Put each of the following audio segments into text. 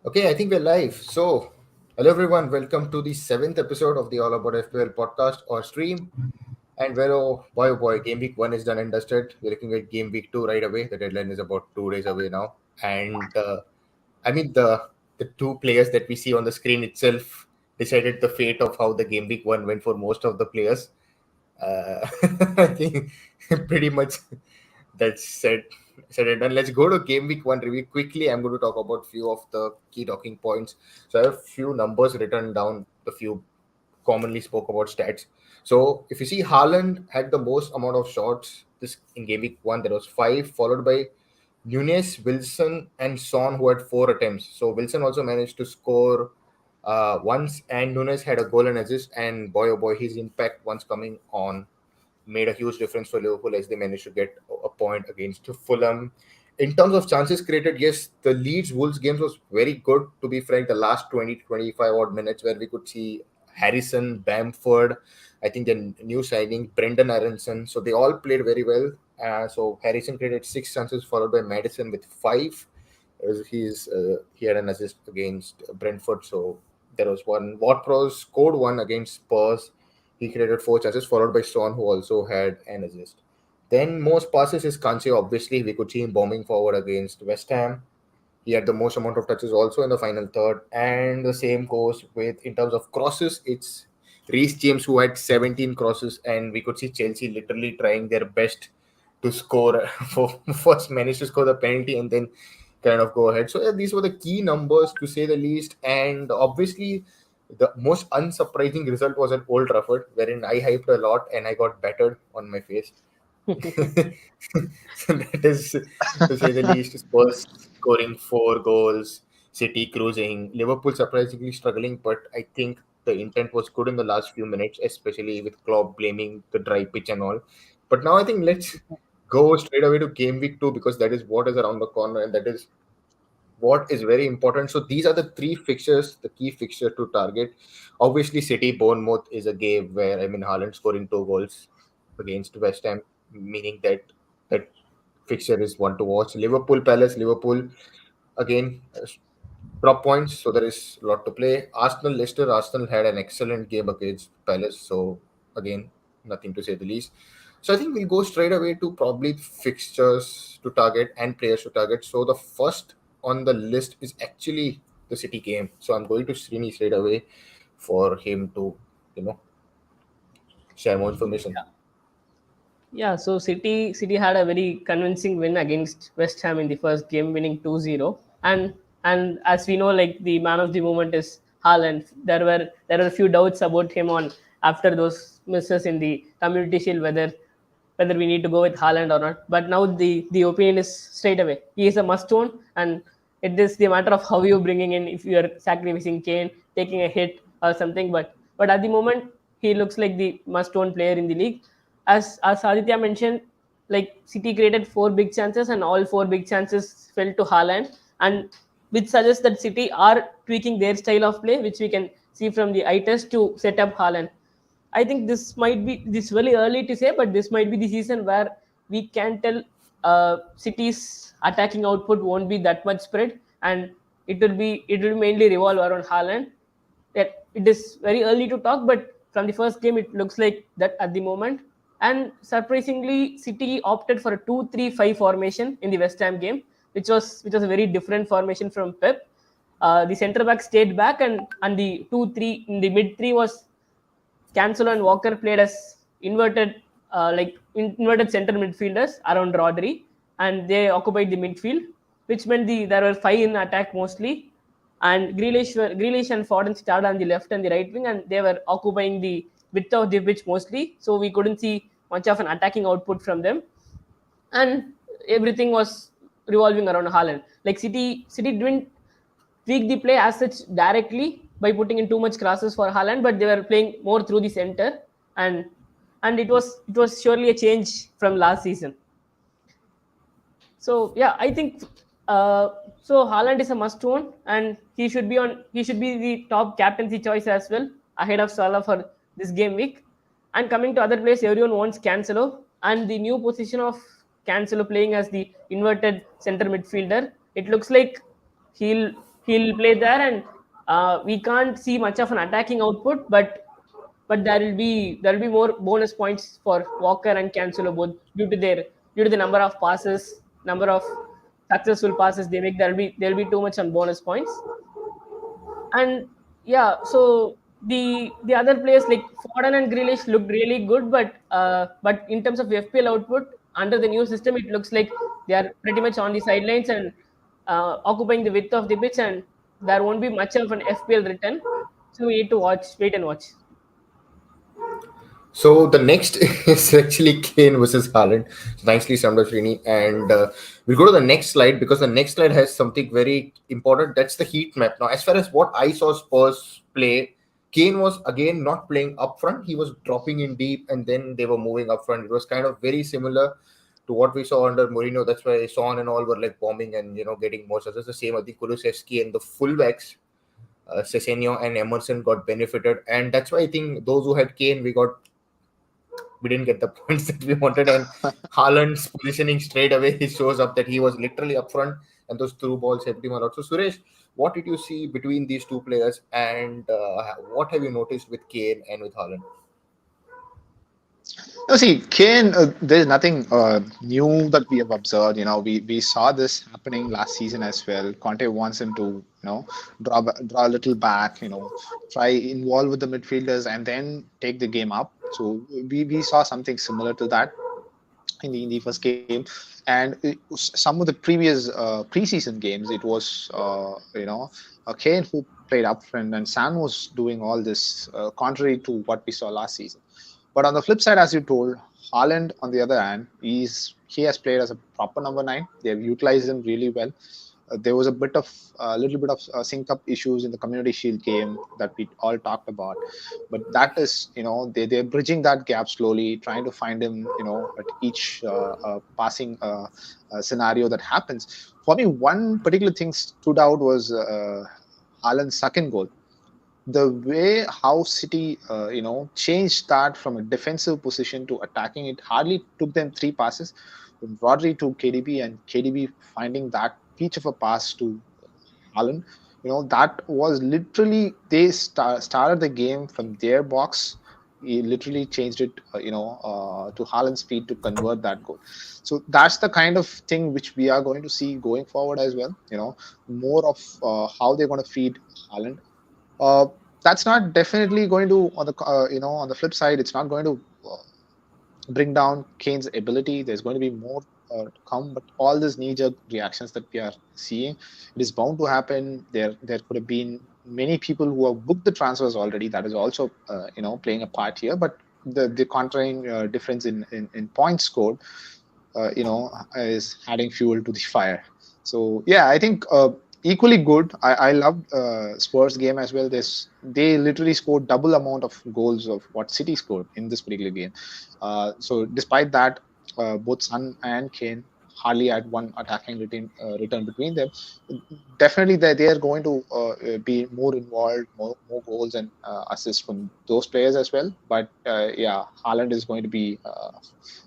Okay, I think we're live. So, hello everyone, welcome to the seventh episode of the All About FPL podcast or stream. And well, oh boy, Game Week 1 is done and dusted. We're looking at Game Week 2 right away. The deadline is about 2 days away now. And I mean, the two players that we see on the screen itself decided the fate of how the Game Week 1 went for most of the players. Uh, I think pretty much that's said and done. Let's go to game week one review quickly. I'm going to talk about few of the key talking points. So I have a few numbers written down, the few commonly spoke about stats. So if you see, Haaland had the most amount of shots this in game week one. There was five, followed by Nunes, Wilson, and Son, who had four attempts. So Wilson also managed to score once, and Nunes had a goal and assist. And boy, oh boy, his impact once coming on made a huge difference for Liverpool as they managed to get a point against Fulham. In terms of chances created, yes, the Leeds Wolves games was very good. To be frank, the last 20 to 25 odd minutes where we could see Harrison, Bamford, I think the new signing, Brendan Aronson. So they all played very well. So Harrison created six chances, followed by Madison with five. He had an assist against Brentford. So there was one. Ward-Prowse scored one against Spurs. He created four chances, followed by Son, who also had an assist. Then most passes is Kanche. Obviously, we could see him bombing forward against West Ham. He had the most amount of touches also in the final third. And the same goes with, in terms of crosses, it's Reece James who had 17 crosses, and we could see Chelsea literally trying their best to score for first manage to score the penalty and then kind of go ahead. So yeah, these were the key numbers to say the least. And obviously, the most unsurprising result was at Old Trafford, wherein I hyped a lot and I got battered on my face. So that is, to say the least. Spurs scoring four goals, City cruising, Liverpool surprisingly struggling, but I think the intent was good in the last few minutes, especially with Klopp blaming the dry pitch and all. But now I think let's go straight away to game week 2 because that is what is around the corner and that is what is very important. So these are the three fixtures, the key fixture to target. Obviously, City Bournemouth is a game where Haaland scoring two goals against West Ham, meaning that fixture is one to watch. Liverpool Palace, Liverpool again drop points, so there is a lot to play. Arsenal Leicester, Arsenal had an excellent game against Palace, so again nothing to say the least. So I think we'll go straight away to probably fixtures to target and players to target. So the first on the list is actually the City game. So I'm going to Srini straight away for him to, you know, share more information. Yeah, so City had a very convincing win against West Ham in the first game, winning 2-0. And as we know, like the man of the moment is Haaland. There were a few doubts about him on after those misses in the Community Shield whether we need to go with Haaland or not. But now the opinion is straight away. He is a must own, and it is the matter of how you bringing in, if you are sacrificing Kane, taking a hit or something. But at the moment, he looks like the must own player in the league. As Aditya mentioned, like City created four big chances, and all four big chances fell to Haaland, and which suggests that City are tweaking their style of play, which we can see from the eye test to set up Haaland. I think this very early to say, but this might be the season where we can tell City's attacking output won't be that much spread, and it will mainly revolve around Haaland. That it is very early to talk, but from the first game, it looks like that at the moment. And surprisingly, City opted for a 2-3-5 formation in the West Ham game, which was a very different formation from Pep. The centre back stayed back, and the 2-3 in the mid three was Cancelo and Walker played as inverted center midfielders around Rodri, and they occupied the midfield, which meant there were five in attack mostly, and Grealish and Foden started on the left and the right wing, and they were occupying the width of the pitch mostly, so we couldn't see much of an attacking output from them, and everything was revolving around Haaland. Like City didn't tweak the play as such directly by putting in too much crosses for Haaland, but they were playing more through the center, and it was surely a change from last season. So yeah, I think so. Haaland is a must-own, and he should be the top captaincy choice as well, ahead of Salah for this game week. And coming to other players, everyone wants Cancelo, and the new position of Cancelo playing as the inverted center midfielder. It looks like he'll he'll play there, and we can't see much of an attacking output, but there will be more bonus points for Walker and Cancelo both due to the number of passes, number of successful passes they make. There'll be too much on bonus points. And yeah, so the other players like Foden and Grealish looked really good, but in terms of FPL output under the new system, it looks like they are pretty much on the sidelines and occupying the width of the pitch, and there won't be much of an FPL return. So we need to wait and watch. So the next is actually Kane versus Haaland. So nicely summed up, Srini. And we'll go to the next slide because the next slide has something very important. That's the heat map. Now, as far as what I saw Spurs play, Kane was again not playing up front. He was dropping in deep, and then they were moving up front. It was kind of very similar to what we saw under Mourinho. That's why Son and all were like bombing and getting more success. The same, I think Kulusevski and the fullbacks, Sesenyo and Emerson got benefited, and that's why I think those who had Kane, we didn't get the points that we wanted. And Haaland's positioning straight away, he shows up that he was literally up front, and those through balls helped him a lot. So, Suresh, what did you see between these two players, and what have you noticed with Kane and with Haaland? No, see, Kane, there's nothing new that we have observed. We saw this happening last season as well. Conte wants him to, draw a little back, try involve with the midfielders and then take the game up. So we saw something similar to that in the first game, and some of the previous preseason games, it was Kane who played up front, and San was doing all this, contrary to what we saw last season. But on the flip side, as you told, Haaland, on the other hand, he has played as a proper number 9. They have utilized him really well. There was a little bit of sync up issues in the Community Shield game that we all talked about, but that is, they're bridging that gap slowly, trying to find him, at each passing scenario that happens. For me, one particular thing stood out was Haaland's second goal. The way how City, changed that from a defensive position to attacking, it hardly took them 3 passes from Rodri to KDB, and KDB finding that pitch of a pass to Haaland. That was literally, they started the game from their box. He literally changed it, to Haaland's speed to convert that goal. So that's the kind of thing which we are going to see going forward as well. More of how they're going to feed Haaland. That's not definitely going to, on the flip side, it's not going to bring down Kane's ability. There's going to be more to come, but all these knee-jerk reactions that we are seeing, it is bound to happen. There could have been many people who have booked the transfers already. That is also playing a part here. But the contraring difference in points scored, is adding fuel to the fire. So yeah, I think equally good. I loved Spurs game as well. They literally scored double amount of goals of what City scored in this particular game. So despite that, both Son and Kane hardly had one attacking return between them. Definitely, they are going to be more involved, more goals and assists from those players as well. But yeah, Haaland is going to be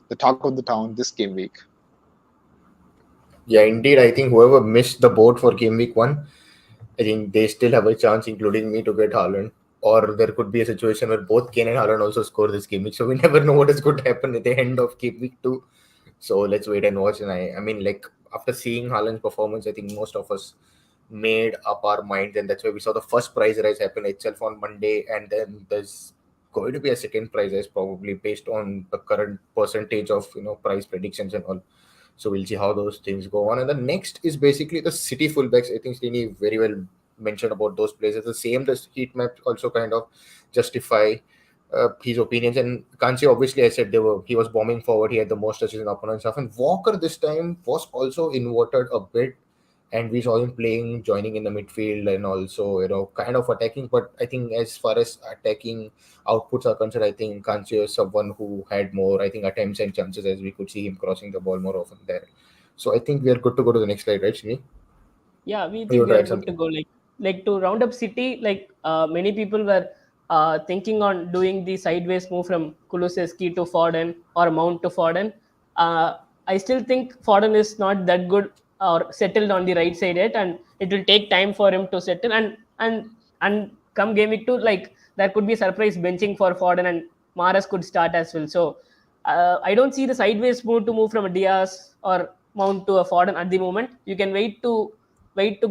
the talk of the town this game week. Yeah, indeed. I think whoever missed the boat for game week 1, I think they still have a chance, including me, to get Haaland. Or there could be a situation where both Kane and Haaland also score this game week. So we never know what is going to happen at the end of game week 2. So let's wait and watch. And I mean, like, after seeing Haaland's performance, I think most of us made up our mind. And that's why we saw the first prize rise happen itself on Monday. And then there's going to be a second prize rise, probably based on the current percentage of, prize predictions and all. So we'll see how those things go on. And the next is basically the City fullbacks. I think Srini very well mentioned about those places. The same, the heat map also kind of justify his opinions. And Kanchi, obviously, I said he was bombing forward. He had the most touches in opponent's half. And Walker this time was also inverted a bit. And we saw him joining in the midfield and also, kind of attacking. But I think as far as attacking outputs are concerned, I think Kanchi is someone who had more, I think, attempts and chances, as we could see him crossing the ball more often there. So I think we are good to go to the next slide, right, Shini? Yeah, we You think want we to are add good to something? go. Like to round up City, many people were thinking on doing the sideways move from Kulusevski to Foden or Mount to Foden. I still think Foden is not that good or settled on the right side yet, and it will take time for him to settle, and come game week 2, like there could be a surprise benching for Foden, and Mahrez could start as well. So I don't see the sideways move from a Diaz or Mount to a Foden at the moment. You can wait to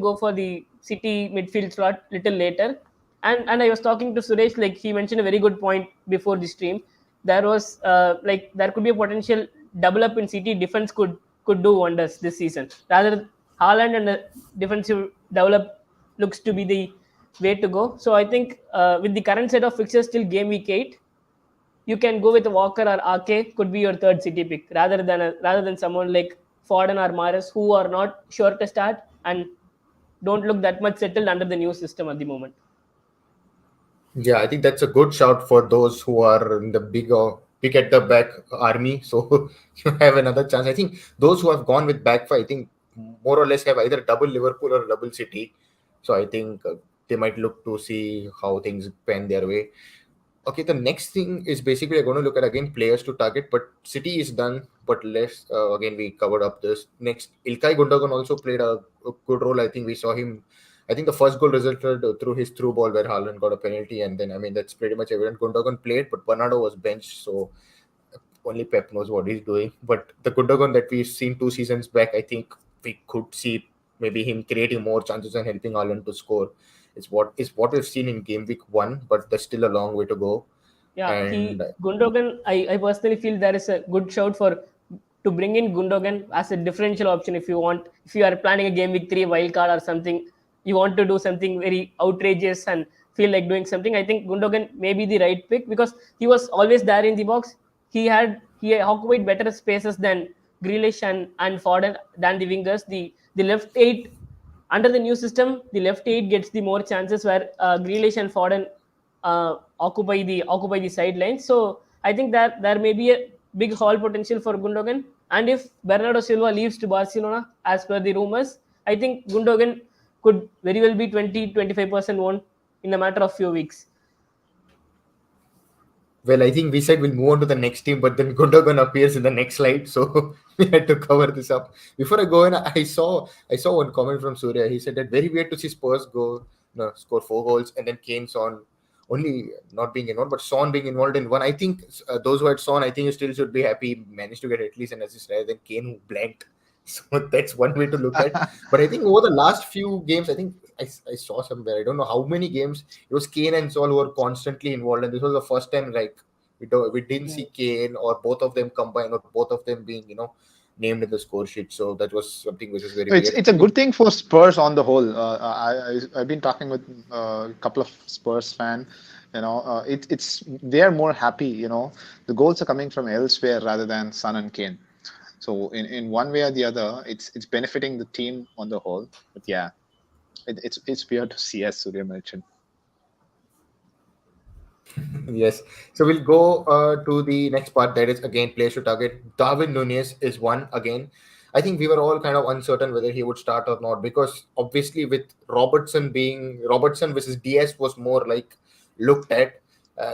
go for the City midfield slot little later. And I was talking to Suresh, like he mentioned a very good point before the stream. There was like there could be a potential double up in City defense could do wonders this season. Rather, Haaland and the defensive develop looks to be the way to go. So I think with the current set of fixtures till game week 8, you can go with Walker or Ake could be your third City pick rather than someone like Foden or Mahrez who are not sure to start and don't look that much settled under the new system at the moment. Yeah, I think that's a good shout for those who are in the pick at the back army. So you have another chance. I think those who have gone with back five, I think more or less have either double Liverpool or double City. So I think they might look to see how things pan their way. Okay, the next thing is basically I'm going to look at again players to target, but City is done. But less again, we covered up this. Next, Ilkay Gundogan also played a good role. I think we saw him. I think the first goal resulted through his through ball where Haaland got a penalty, and then I mean that's pretty much evident. Gundogan played, but Bernardo was benched, so only Pep knows what he's doing. But the Gundogan that we've seen 2 seasons back, I think we could see maybe him creating more chances and helping Haaland to score. It's what we've seen in game week 1, but there's still a long way to go. Yeah, And Gundogan. I personally feel there is a good shout for to bring in Gundogan as a differential option if you want. If you are planning a game week 3 wild card or something, you want to do something very outrageous and feel like doing something. I think Gundogan may be the right pick because he was always there in the box. He occupied better spaces than Grealish and Foden than the wingers. The left eight under the new system, the left eight gets the more chances where Grealish and Foden occupy the sidelines. So I think that there may be a big haul potential for Gundogan. And if Bernardo Silva leaves to Barcelona, as per the rumors, I think Gundogan could very well be 20-25% won in a matter of few weeks. well, I think we said we'll move on to the next team, but then Gundogan appears in the next slide, so we had to cover this up. Before I go in, I saw one comment from Surya. He said that very weird to see Spurs score 4 goals, and then Kane's on only not being involved, but Son being involved in one. I think those who had Son, I think you still should be happy. He managed to get at least an assist rather than Kane who blanked. So that's one way to look at. But I think over the last few games, I think I saw somewhere. I don't know how many games it was Kane and Sol who were constantly involved, and this was the first time like we didn't see Kane or both of them combined or both of them being named in the score sheet. So that was something which was very It's weird. it's a good thing for Spurs on the whole. I've been talking with a couple of Spurs fan. It's they are more happy. The goals are coming from elsewhere rather than Son and Kane. So in one way or the other, it's benefiting the team on the whole. But yeah, it's weird to see, as Surya mentioned. Yes. So we'll go to the next part. That is again players to target. Darwin Nunez is one again. I think we were all kind of uncertain whether he would start or not because obviously with Robertson versus DS was more like looked at.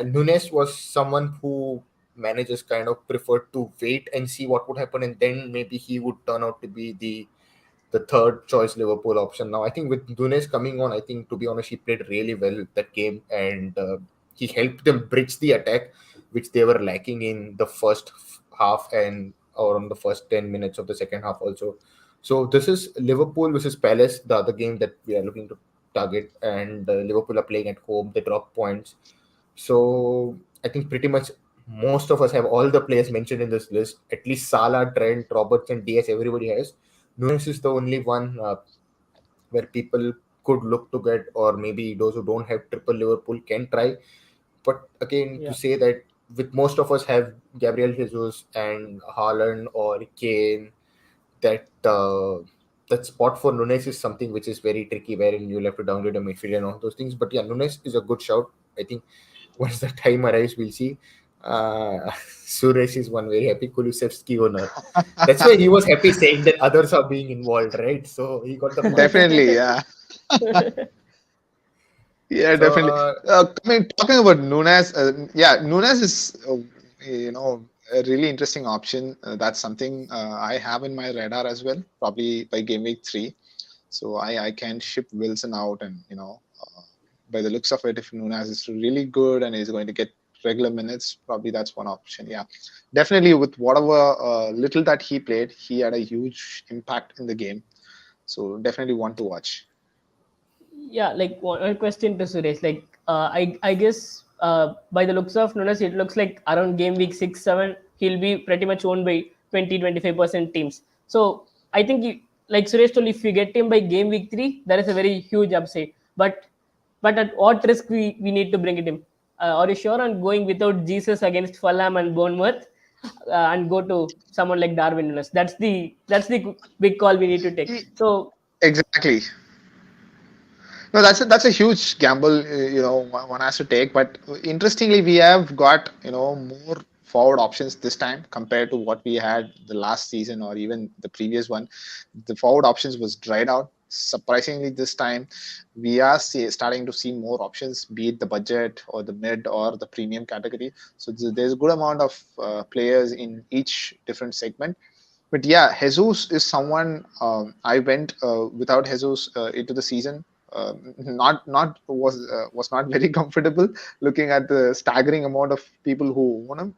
Nunez was someone who managers kind of preferred to wait and see what would happen, and then maybe he would turn out to be the third choice Liverpool option. Now, I think with Nunes coming on, I think to be honest, he played really well that game and he helped them bridge the attack, which they were lacking in the first half and or on the first 10 minutes of the second half also. So this is Liverpool versus Palace, the other game that we are looking to target, and Liverpool are playing at home. They drop points. So I think pretty much most of us have all the players mentioned in this list. At least Salah, Trent, Robertson, DS, everybody has. Nunes is the only one where people could look to get, or maybe those who don't have triple Liverpool can try. But again, to Yeah. say that with most of us have Gabriel Jesus and Haaland or Kane, that that spot for Nunes is something which is very tricky, wherein you'll have to downgrade a midfield and all those things. But yeah, Nunes is a good shout. I think once the time arrives, we'll see. Suresh is one very happy Kulusevski owner. That's why he was happy saying that others are being involved, right? So he got the point. Definitely, yeah. Yeah, So definitely. Talking about Nunes, yeah, Nunes is, a really interesting option. That's something I have in my radar as well, probably by game week 3. So I can ship Wilson out, and by the looks of it, if Nunes is really good and is going to get regular minutes, probably that's one option. Yeah, definitely with whatever little that he played, he had a huge impact in the game. So definitely one to watch. Yeah, like one question to Suresh. Like, I guess by the looks of Nunes, it looks like around game week 6, 7, he'll be pretty much owned by 20-25% teams. So I think, like Suresh told, if we get him by game week 3, there is a very huge upside. But at what risk we need to bring it in? Are you sure on going without Jesus against Fulham and Bournemouth, and go to someone like Darwin Nunes? That's the big call we need to take. So Exactly. No, that's a huge gamble, one has to take. But interestingly, we have got more forward options this time compared to what we had the last season or even the previous one. The forward options was dried out. Surprisingly, this time we are starting to see more options, be it the budget or the mid or the premium category. So there's a good amount of players in each different segment. But yeah, Jesus is someone I went without Jesus into the season. Not was not very comfortable looking at the staggering amount of people who own him.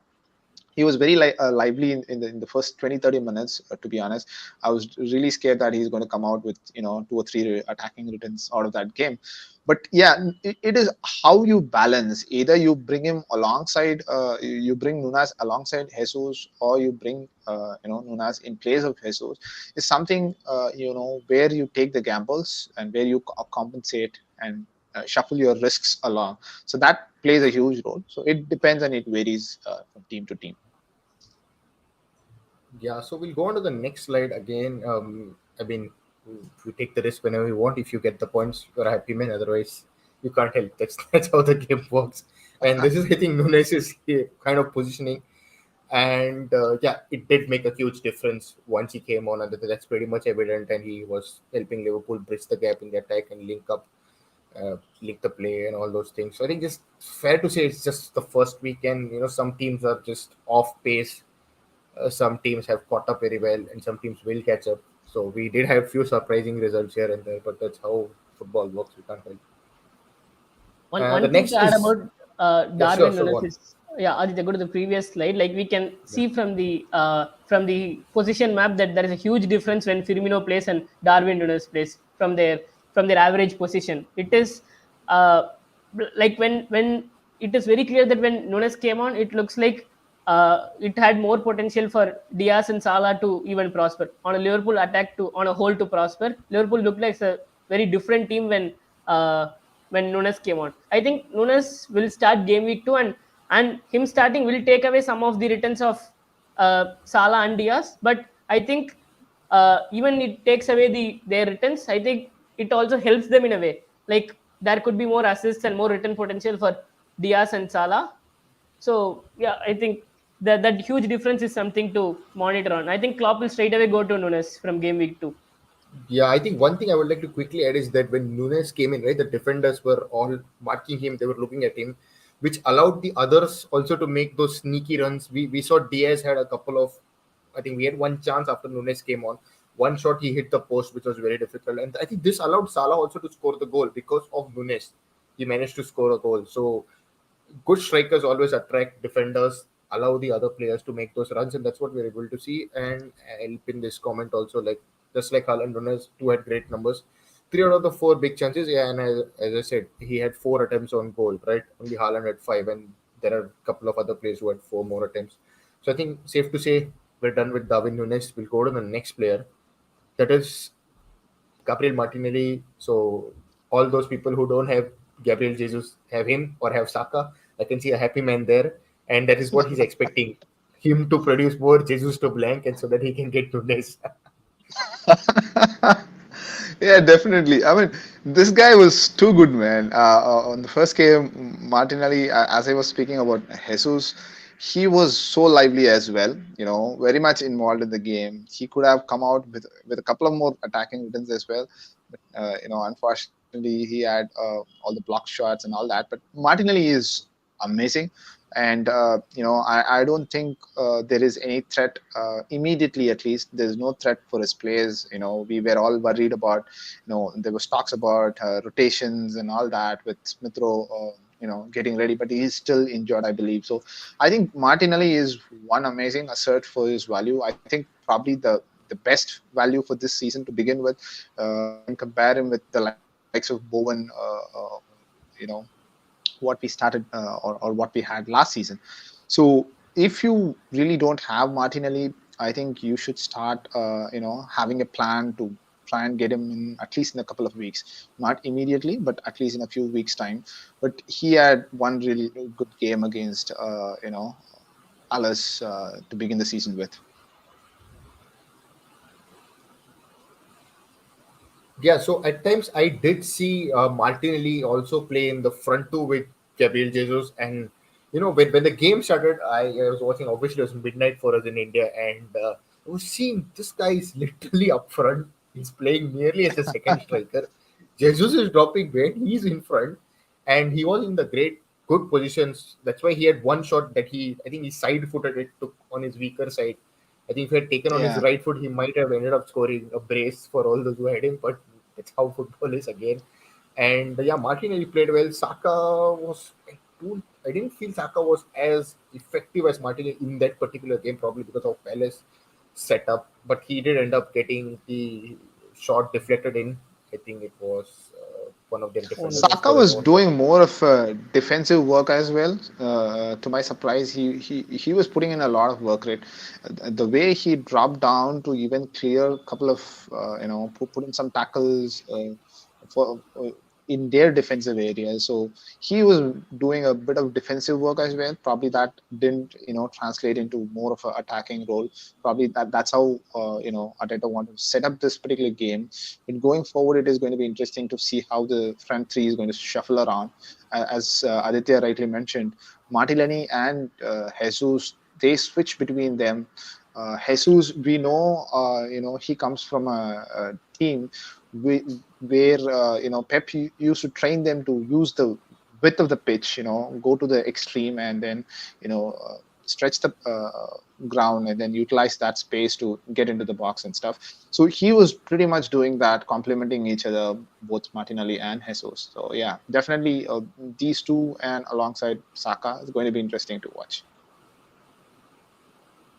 He was very lively in the first 20-30 minutes, to be honest. I was really scared that he's going to come out with 2 or 3 attacking returns out of that game. But yeah, it is how you balance. Either you bring him alongside, you bring Nunes alongside Jesus, or you bring Nunes in place of Jesus. Is something where you take the gambles and where you compensate and shuffle your risks along. So that plays a huge role. So it depends and it varies from team to team. Yeah, so we'll go on to the next slide again. I mean, we take the risk whenever we want. If you get the points, you're a happy man. Otherwise, you can't help. That's how the game works. And this is, I think, Nunes' kind of positioning. And yeah, it did make a huge difference once he came on, and that's pretty much evident. And he was helping Liverpool bridge the gap in the attack and link the play and all those things. So I think just fair to say it's just the first weekend. Some teams are just off pace, some teams have caught up very well, and some teams will catch up. So we did have few surprising results here and there, but that's how football works. We can't help. one The thing to next add is, about yeah, sure, Darwin sure, Nunes one. is, yeah, Aditya, go to the previous slide. Like we can Yeah. see from the position map that there is a huge difference when Firmino plays and Darwin Nunes plays from their average position. It is uh, like when it is very clear that when Nunes came on, it looks like it had more potential for Diaz and Salah to even prosper. On a Liverpool attack to on a whole to prosper, Liverpool looked like a very different team when Nunes came on. I think Nunes will start game week 2, and him starting will take away some of the returns of Salah and Diaz. But I think even it takes away their returns. I think it also helps them in a way. Like there could be more assists and more return potential for Diaz and Salah. So yeah, I think that huge difference is something to monitor on. I think Klopp will straight away go to Nunes from game week 2. Yeah, I think one thing I would like to quickly add is that when Nunes came in, right, the defenders were all marking him, they were looking at him, which allowed the others also to make those sneaky runs. We saw Diaz had a couple of, I think we had one chance after Nunes came on. One shot he hit the post, which was very difficult. And I think this allowed Salah also to score the goal because of Nunes. He managed to score a goal. So good strikers always attract defenders, allow the other players to make those runs, and that's what we're able to see. And I'll pin this comment also, like just like Haaland, Nunes two had great numbers. 3 out of the 4 big chances, yeah, and as I said, he had 4 attempts on goal, right? Only Haaland had 5, and there are a couple of other players who had 4 more attempts. So I think safe to say we're done with Darwin Nunes. We'll go to the next player. That is Gabriel Martinelli. So all those people who don't have Gabriel Jesus have him or have Saka. I can see a happy man there, and that is what he's expecting him to produce more Jesus to blank, and so that he can get Nunes. Yeah, definitely. I mean, this guy was too good, man. On the first game, Martinelli, as I was speaking about Jesus, he was so lively as well. Very much involved in the game. He could have come out with a couple of more attacking returns as well, but unfortunately, he had all the block shots and all that. But Martinelli is amazing. And I don't think there is any threat immediately. At least there's no threat for his players. We were all worried about, there was talks about rotations and all that with Smith Rowe, getting ready, but he's still injured, I believe. So I think Martinelli is one amazing assert for his value. I think probably the best value for this season to begin with. You can compare him with the likes of Bowen, you know, what we started or what we had last season. So if you really don't have Martinelli, I think you should start, having a plan to try and get him in at least in a couple of weeks, not immediately, but at least in a few weeks' time. But he had one really good game against, Palace to begin the season with. Yeah, so at times I did see Martinelli also play in the front two with Gabriel Jesus, and when the game started, I was watching. Obviously, it was midnight for us in India, and I was seeing this guy is literally up front. He's playing nearly as a second striker. Jesus is dropping weight. He's in front, and he was in the good positions. That's why he had one shot that I think he side footed it, took on his weaker side. I think if he had taken on his Yeah. right foot, he might have ended up scoring a brace for all those who had him. But that's how football is again. And yeah, Martinelli played well. Saka was. I didn't feel Saka was as effective as Martinelli in that particular game, probably because of Palace setup. But he did end up getting the shot deflected in. I think it was one of their Oh, defenders no. who Saka scored his was own shot. doing more of defensive work as well. To my surprise, he was putting in a lot of work rate. The way he dropped down to even clear a couple of put in some tackles for in their defensive areas. So he was doing a bit of defensive work as well. Probably that didn't translate into more of an attacking role. Probably that's how Arteta wanted to set up this particular game. But going forward, it is going to be interesting to see how the front three is going to shuffle around. As Aditya rightly mentioned, Martinelli and Jesus, they switch between them. Jesus, we know, he comes from a team where Pep used to train them to use the width of the pitch, go to the extreme and then stretch the ground and then utilize that space to get into the box and stuff. So he was pretty much doing that, complementing each other, both Martinelli and Jesus. So yeah, definitely these two and alongside Saka is going to be interesting to watch.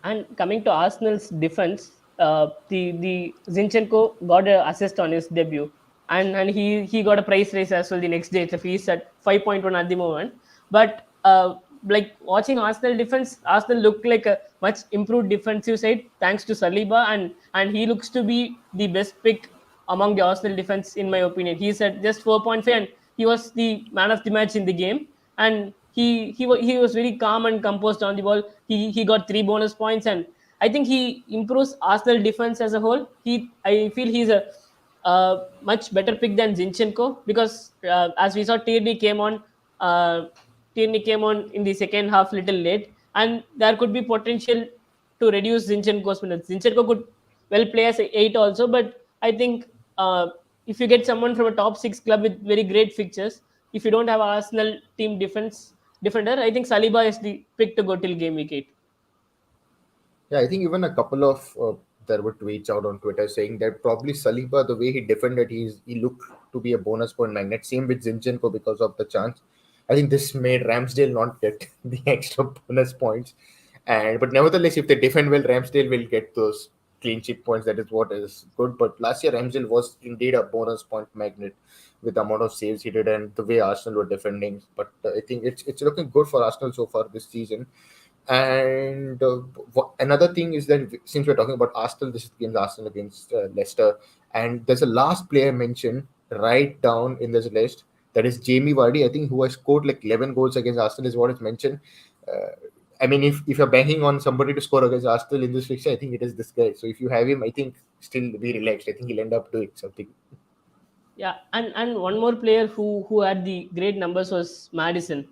And coming to Arsenal's defense, the Zinchenko got an assist on his debut, and he got a price raise as well the next day. He's at 5.1 at the moment. But like watching Arsenal defense, Arsenal looked like a much improved defensive side thanks to Saliba, and he looks to be the best pick among the Arsenal defense in my opinion. He's at just 4.5, and he was the man of the match in the game. And he was very calm and composed on the ball. He got 3 bonus points, and I think he improves Arsenal defense as a whole. I feel he's a much better pick than Zinchenko because as we saw, Tierney came on. Tierney came on in the second half little late, and there could be potential to reduce Zinchenko's minutes. Zinchenko could well play as a 8 also, but I think if you get someone from a top 6 club with very great fixtures, if you don't have Arsenal team defender, I think Saliba is the pick to go till game week 8. Yeah, I think even a couple of there were tweets out on Twitter saying that probably Saliba, the way he defended, he looked to be a bonus point magnet. Same with Zinchenko because of the chance. I think this made Ramsdale not get the extra bonus points, and but nevertheless, if they defend well, Ramsdale will get those clean sheet points. That is what is good. But last year, Ramsdale was indeed a bonus point magnet with the amount of saves he did and the way Arsenal were defending. But I think it's looking good for Arsenal so far this season. And another thing is that since we're talking about Arsenal, this is against Arsenal against Leicester, and there's a last player mentioned right down in this list. That is Jamie Vardy, I think, who has scored like 11 goals against Arsenal, is what is mentioned. I mean, if you're banking on somebody to score against Arsenal in this fixture, I think it is this guy. So if you have him, I think still be relaxed. I think he'll end up doing something. Yeah, and one more player who had the great numbers was Madison.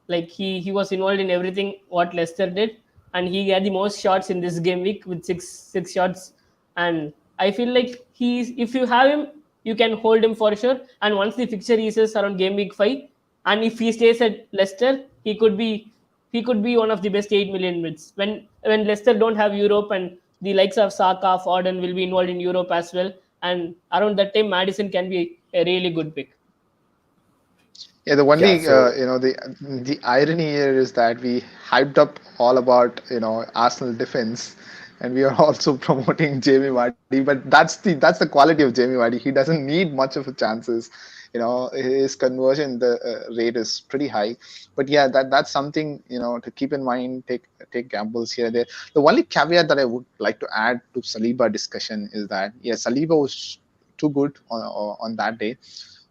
Like he was involved in everything what Leicester did, and he had the most shots in this game week with six shots. And I feel like he's if you have him, you can hold him for sure. And once the fixture eases around game week 5, and if he stays at Leicester, he could be he could be one of the best 8 million mids when Leicester don't have Europe, and the likes of Saka, Foden will be involved in Europe as well. And around that time, Madison can be a really good pick. Yeah, the Yeah, only so the irony here is that we hyped up all about Arsenal defense, and we are also promoting Jamie Vardy. But that's the quality of Jamie Vardy. He doesn't need much of a chances. His conversion the rate is pretty high. But yeah, that's something to keep in mind. Take gambles here and there. The only caveat that I would like to add to Saliba discussion is that yeah, Saliba was too good on that day,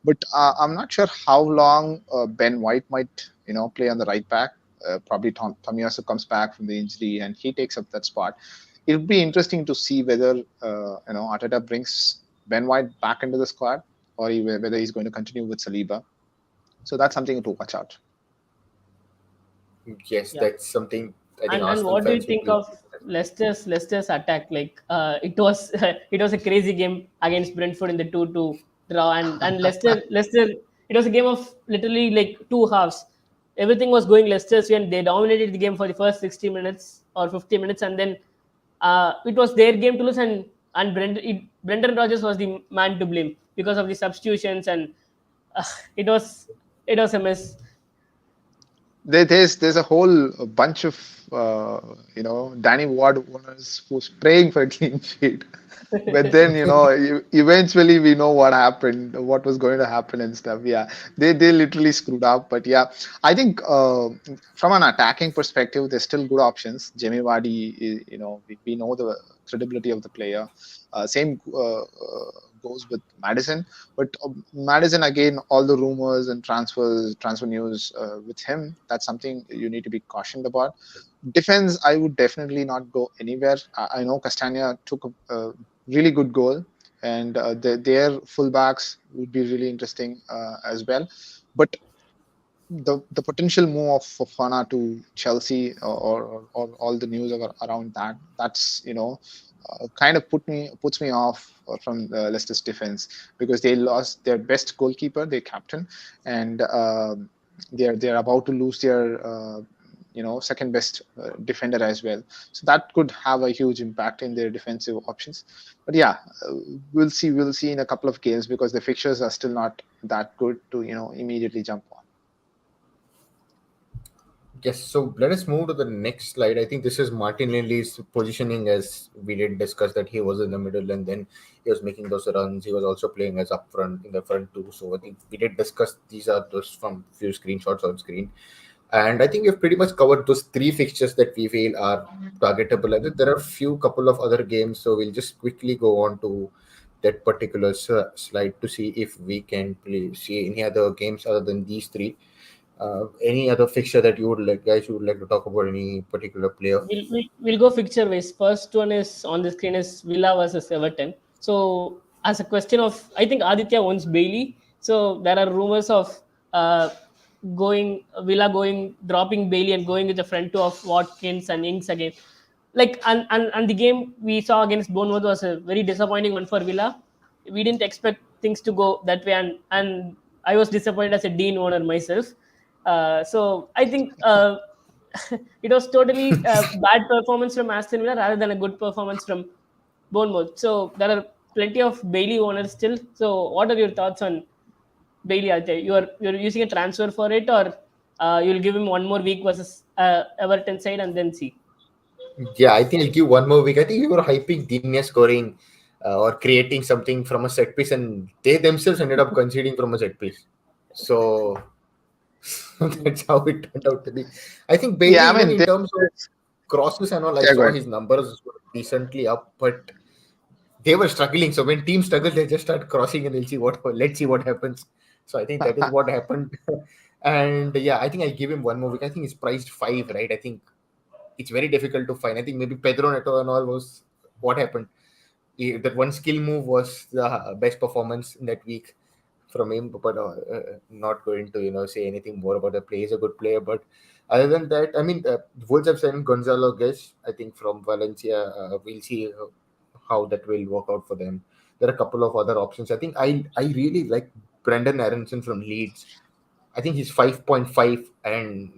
but I'm not sure how long Ben White might, play on the right back. Probably Tomiyasu comes back from the injury and he takes up that spot. It'll be interesting to see whether Arteta brings Ben White back into the squad, or whether he's going to continue with Saliba. So that's something to watch out. yes, Yeah. that's something I think And Arsenal what do you fans would think be. of Leicester's attack? Like it was it was a crazy game against Brentford in the 2-2 draw, and Leicester it was a game of literally like two halves. Everything was going Leicester's way, and they dominated the game for the first 60 minutes or 50 minutes, and then it was their game to lose, and Brendan Rodgers was the man to blame because of the substitutions, and uh, it was it was a mess. There's a whole bunch of Danny Ward owners who's praying for a clean sheet, but then eventually we know what happened, what was going to happen and stuff. Yeah, they literally screwed up. But yeah, I think from an attacking perspective, there's still good options. Jamie Vardy, we know the credibility of the player. Same goes with Madison. But Madison, again, all the rumors and transfer news with him, that's something you need to be cautioned about. Defense, I would definitely not go anywhere. I know Castagna took a really good goal, and their fullbacks would be really interesting as well. But the potential move of Fofana to Chelsea, or all the news around that's kind of puts me off from Leicester's defense, because they lost their best goalkeeper, their captain, and they're about to lose their second best defender as well. So that could have a huge impact in their defensive options. But yeah, we'll see in a couple of games, because the fixtures are still not that good to immediately jump on. Yes, so let us move to the next slide. I think this is Martinelli's positioning, as we did discuss that he was in the middle and then he was making those runs. He was also playing as up front in the front too. So I think we did discuss these are those from few screenshots on screen. And I think we've pretty much covered those three fixtures that we feel are targetable. I think there are a few couple of other games, so we'll just quickly go on to that particular slide to see if we can see any other games other than these three. Any other fixture that you would like, guys, you would like to talk about any particular player? We'll go fixture wise. First one is on the screen is Villa versus Everton. So as a question of, I think Aditya owns Bailey. So there are rumors of going Villa going dropping Bailey and going with the front two of Watkins and Ings again. Like and the game we saw against Bournemouth was a very disappointing one for Villa. We didn't expect things to go that way, and I was disappointed as a Dean owner myself. So I think it was totally a bad performance from Aston Villa rather than a good performance from Bournemouth. So there are plenty of Bailey owners still. So what are your thoughts on Bailey? Ajay? You're using a transfer for it, or you'll give him one more week versus Everton side and then see. Yeah, I think I'll give one more week. I think you were hyping Digne scoring or creating something from a set piece, and they themselves ended up conceding from a set piece. So that's how it turned out to be. I think Bailey, Yeah, I even mean, in terms of crosses and all, I yeah, go saw ahead. his numbers were decently up, but they were struggling. So when teams struggle, they just start crossing and let's see what happens. So I think that is what happened. And yeah, I think I'll give him one more week. I think he's priced 5, right? I think it's very difficult to find. I think maybe Pedro Neto and all was what happened. That one skill move was the best performance in that week from him, but not going to say anything more about the play. He's a good player, but other than that, I mean, Wolves have signed Gonzalo Guedes, I think from Valencia. We'll see how that will work out for them. There are a couple of other options. I think I really like Brendan Aronson from Leeds. I think he's 5.5, and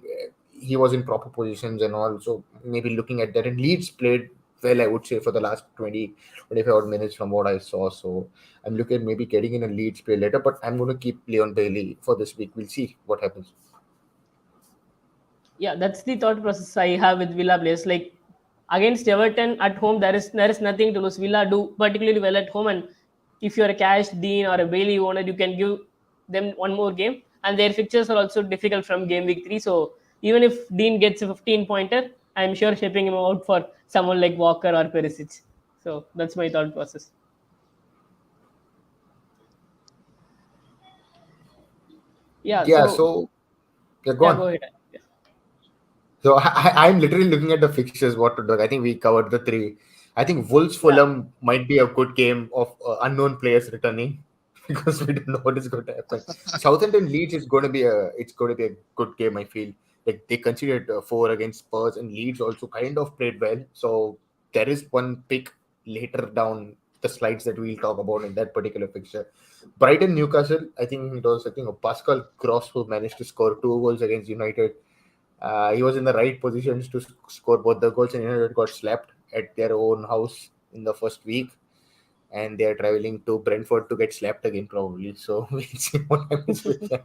he was in proper positions and all. So maybe looking at that, and Leeds played well, I would say, for the last 25 odd minutes from what I saw. So I'm looking at maybe getting in a Leeds play later, but I'm going to keep Leon Bailey for this week. We'll see what happens. Yeah, that's the thought process I have with Villa players. Like against Everton at home, there is nothing to lose. Villa do particularly well at home, and if you're a Cash, Dean, or a Bailey owner, you can give them one more game. And their fixtures are also difficult from game week 3. So even if Dean gets a 15 pointer, I'm sure shipping him out for someone like Walker or Perisic. So that's my thought process. Yeah. Yeah, So so yeah, go yeah, on. go ahead. Yeah. So I'm literally looking at the fixtures, what to do. I think we covered the three. I think Wolves Yeah. Fulham might be a good game of unknown players returning because we don't know what is going to happen. Southampton Leeds is going to be a good game. I feel like they considered 4 against Spurs, and Leeds also kind of played well. So there is one pick later down the slides that we'll talk about in that particular fixture. Brighton Newcastle. I think Pascal Gross who managed to score 2 goals against United. He was in the right positions to score both the goals, and United got slapped at their own house in the first week, and they are traveling to Brentford to get slapped again probably. So we'll see what happens with that.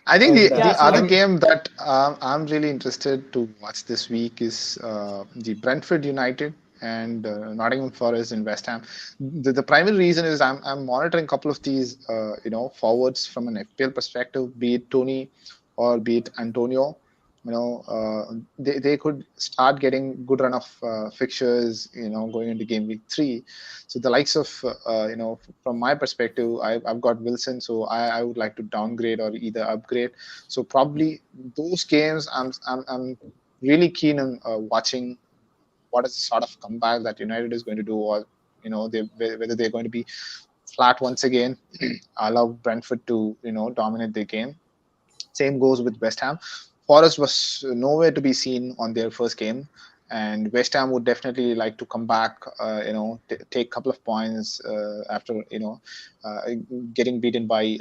I think And Yeah. the So other I mean, game that I'm really interested to watch this week is the Brentford United and Nottingham Forest and West Ham. The primary reason is I'm monitoring a couple of these forwards from an FPL perspective, be it Tony or be it Antonio. They could start getting good run of fixtures, going into game week 3. So the likes of from my perspective, I've got Wilson, so I would like to downgrade or either upgrade. So probably those games, I'm really keen on watching what is the sort of comeback that United is going to do, or whether they're going to be flat once again, allow Brentford to dominate the game. Same goes with West Ham. Forest was nowhere to be seen on their first game, and West Ham would definitely like to come back. Take a couple of points after uh, getting beaten by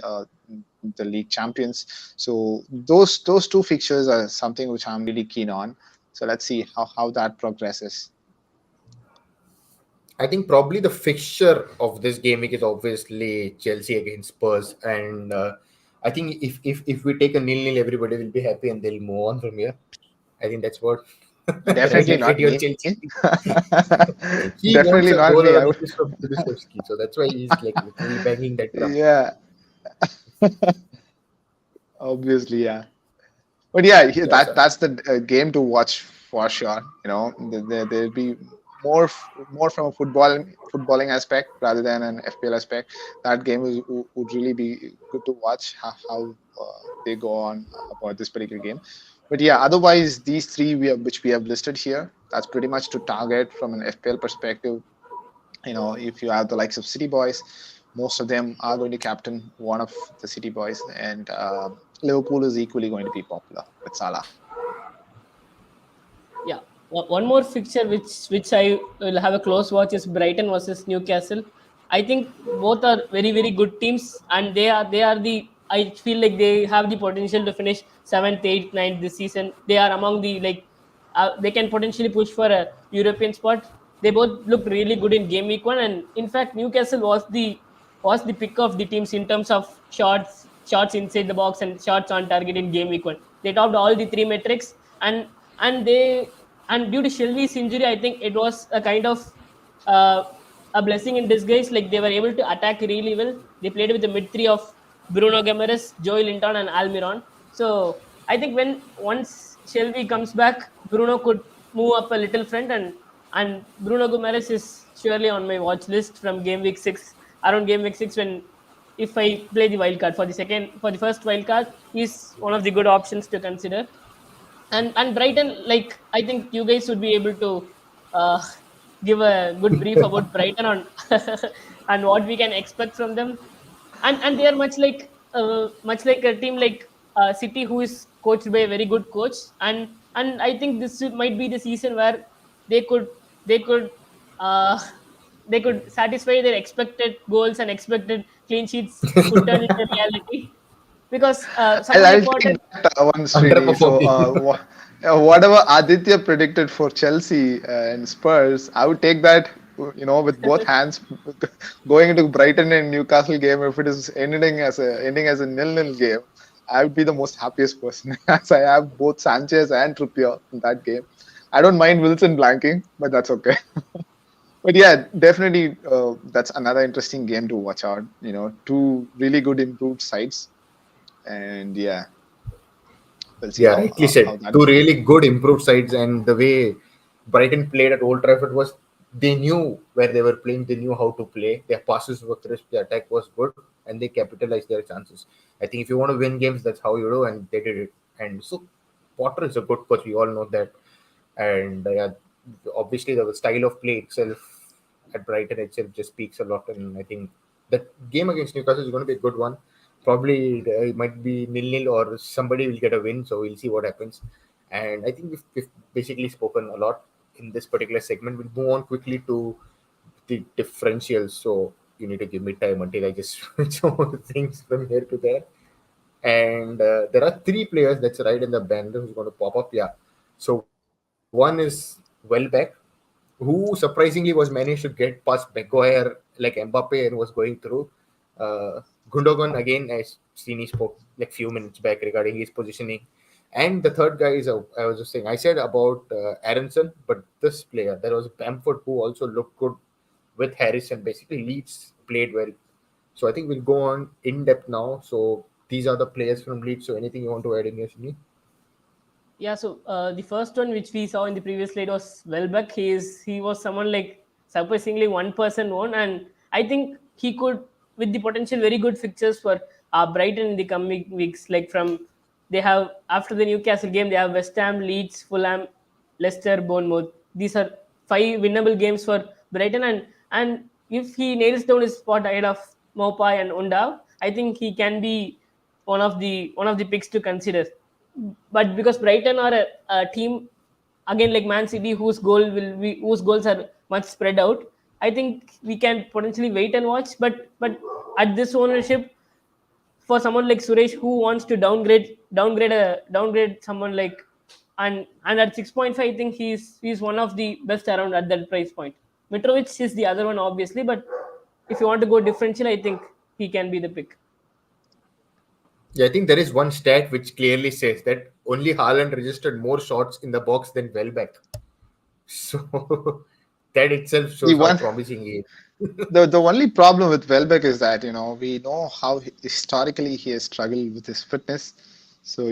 the league champions. So those two fixtures are something which I'm really keen on. So let's see how that progresses. I think probably the fixture of this game week is obviously Chelsea against Spurs, and I think if we take a 0-0, everybody will be happy and they'll move on from here. I think that's what. Right, Definitely look at not your me. Chelsea. He wants Definitely a not goal me. or an assist from Kulusevski, so that's why he's like literally banging that drum. Yeah, obviously, yeah. But yeah, Yeah, sir. that's the game to watch for sure. There'll be more from a footballing aspect rather than an FPL aspect. That game would really be good to watch how they go on about this particular game. But yeah, otherwise these three which we have listed here, that's pretty much to target from an FPL perspective. If you have the likes of City Boys, most of them are going to captain one of the City Boys, and Liverpool is equally going to be popular with Salah. yeah, one more fixture which I will have a close watch is Brighton versus Newcastle. I think both are very very good teams, and they are the, I feel like they have the potential to finish seventh, eighth, ninth this season. They are among the like they can potentially push for a European spot. They both look really good in game week 1, and in fact Newcastle was the pick of the teams in terms of shots inside the box and shots on target in game week 1. They topped all the three metrics, and they and due to Shelby's injury, I think it was a kind of uh, a blessing in disguise. Like they were able to attack really well. They played with the mid three of Bruno Guimaraes, Joey Linton, and Almiron. So I think when once Shelby comes back, Bruno could move up a little front, and Bruno Guimaraes is surely on my watch list from game week 6. Around game week 6, when if I play the wild card for the first wild card, he's one of the good options to consider. And Brighton, like I think you guys would be able to uh, give a good brief about Brighton on and what we can expect from them. And they are much like a team like City, who is coached by a very good coach. And I think might be the season where they could they could uh, they could satisfy their expected goals, and expected clean sheets could turn into reality, because someone I'll like take Potter. that one, Srini. So Underperforming. Whatever Aditya predicted for Chelsea and Spurs, I would take that, with both hands. Going into Brighton and Newcastle game, if it is ending as a nil-nil game, I would be the most happiest person as I have both Sanchez and Trippier in that game. I don't mind Wilson blanking, but that's okay. But yeah, definitely, that's another interesting game to watch out. Two really good improved sides, and yeah, we'll see Yeah, how rightly how said. that Two goes. really good improved sides, and the way Brighton played at Old Trafford was they knew where they were playing, they knew how to play. Their passes were crisp, their attack was good, and they capitalized their chances. I think if you want to win games, that's how you do, and they did it. And so Potter is a good coach, we all know that. And obviously, the style of play itself at Brighton itself just speaks a lot. And I think that game against Newcastle is going to be a good one. Probably it might be nil-nil or somebody will get a win. So we'll see what happens. And I think we've basically spoken a lot in this particular segment. We'll move on quickly to the differentials. So you need to give me time until I just switch over things from here to there. And there are three players that's right in the banner who's going to pop up. Yeah. So one is Welbeck, who surprisingly was managed to get past Maguire like Mbappe and was going through. Uh, Gundogan again, as Srini spoke like few minutes back regarding his positioning. And the third guy is, I was just saying, I said about Aronson, but this player, there was Bamford who also looked good with Harrison. Basically, Leeds played well. So I think we'll go on in depth now. So these are the players from Leeds. So anything you want to add in here, Srini? Yeah, so the first one which we saw in the previous slide was Welbeck. He was someone like surprisingly one person won, and I think he could with the potential very good fixtures for Brighton in the coming weeks. Like from they have after the Newcastle game, they have West Ham, Leeds, Fulham, Leicester, Bournemouth. These are five winnable games for Brighton, and if he nails down his spot ahead of Mopai and Undav, I think he can be one of the picks to consider. But because Brighton are a team again like Man City, whose goals are much spread out, I think we can potentially wait and watch. But at this ownership, for someone like Suresh who wants to downgrade someone like and at 6.5, I think he's one of the best around at that price point. Mitrovic is the other one, obviously, but if you want to go differential, I think he can be the pick. Yeah, I think there is one stat which clearly says that only Haaland registered more shots in the box than Welbeck. So that itself The shows how one promising he is. the only problem with Welbeck is that we know how historically he has struggled with his fitness. So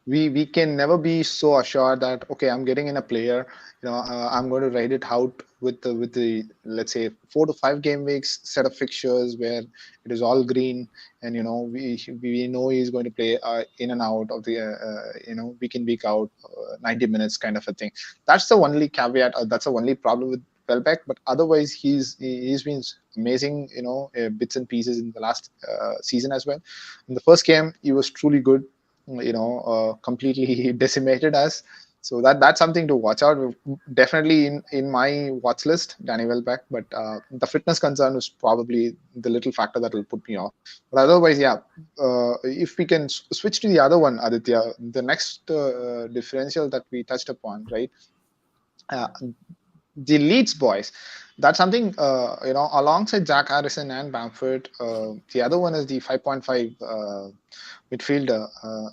we can never be so assured that okay, I'm getting in a player, I'm going to ride it out with the let's say 4 to 5 game weeks set of fixtures where it is all green, and we know he's going to play in and out of the week in week out 90 minutes kind of a thing. That's the only caveat. That's the only problem with Welbeck, but otherwise he's been amazing, bits and pieces in the last season as well. In the first game, he was truly good, completely decimated us. So that's something to watch out. Definitely in my watch list, Danny Welbeck, but the fitness concern is probably the little factor that will put me off. But otherwise, yeah, if we can switch to the other one, Aditya, the next differential that we touched upon, right? Uh, the Leeds boys. That's something alongside Jack Harrison and Bamford. The other one is the 5.5 midfielder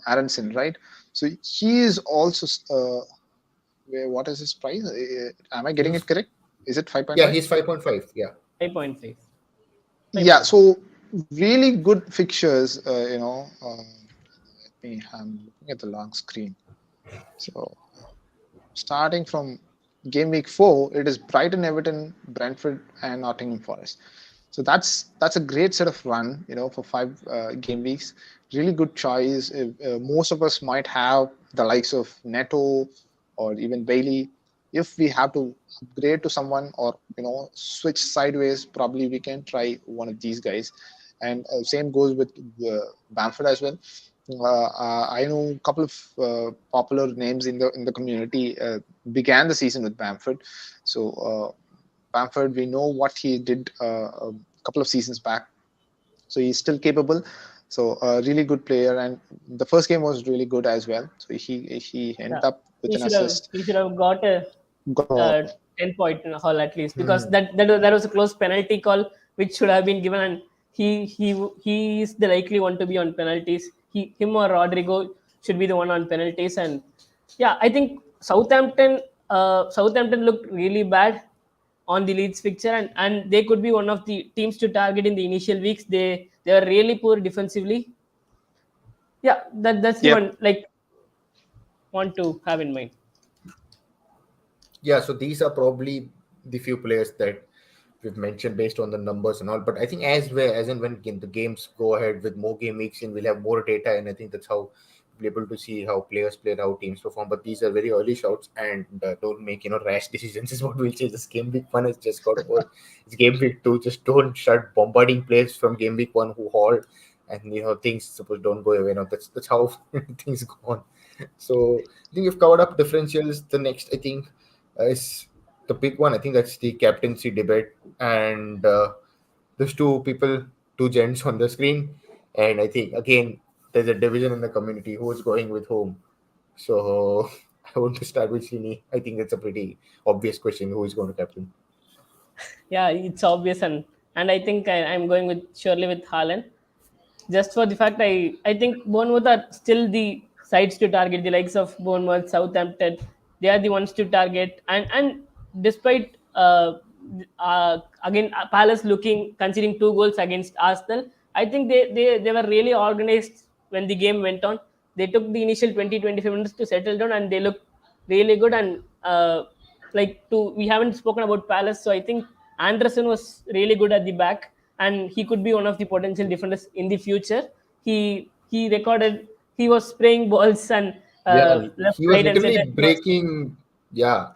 Aronson, right? So he is also. What is his price? Am I getting He's it correct? Is it yeah, 5.5? he's 5.5. Yeah. 5.5. Yeah. 5.5. So really good fixtures. I'm looking at the long screen. So starting from game week 4, it is Brighton, Everton, Brentford, and Nottingham Forest. So that's a great set of run, for 5 game weeks. Really good choice. Most of us might have the likes of Neto or even Bailey. If we have to upgrade to someone or switch sideways, probably we can try one of these guys. And same goes with Bamford as well. I know a couple of popular names in the community began the season with Bamford. So Bamford, we know what he did a couple of seasons back, so he's still capable. So a really good player, and the first game was really good as well. So he ended Yeah, up with an assist. he should have got a Got 10-point haul at least, because Hmm. that was a close penalty call which should have been given, and he is the likely one to be on penalties. Him or Rodrigo should be the one on penalties. And yeah, I think Southampton looked really bad on the Leeds fixture, and they could be one of the teams to target in the initial weeks. They are really poor defensively. Yeah, that's the Yep. one like want to have in mind. Yeah, so these are probably the few players that we've mentioned based on the numbers and all. But I think as and when the games go ahead with more game weeks in, we'll have more data, and I think that's how we'll be able to see how players play, how teams perform. But these are very early shouts, and don't make rash decisions. Is what we'll say. This game week one has just got over. It's game week two. Just don't start bombarding players from game week one who haul, and things suppose don't go away. That's how things go on. So I think we've covered up differentials. The next, I think, is the big one. I think that's the captaincy debate, and there's two people, two gents on the screen, and I think again there's a division in the community who's going with whom. So I want to start with Srini. I think that's a pretty obvious question: who is going to captain? Yeah, it's obvious, and I think I'm going with surely with Haaland, just for the fact I think Bournemouth are still the sides to target. The likes of Bournemouth, Southampton, they are the ones to target. And despite again Palace looking conceding 2 goals against Arsenal, I think they were really organized when the game went on. They took the initial 20-25 minutes to settle down, and they looked really good. And we haven't spoken about Palace, so I think Anderson was really good at the back, and he could be one of the potential defenders in the future. He was spraying balls and Yeah, left, he was right, and literally center. He was breaking. Yeah,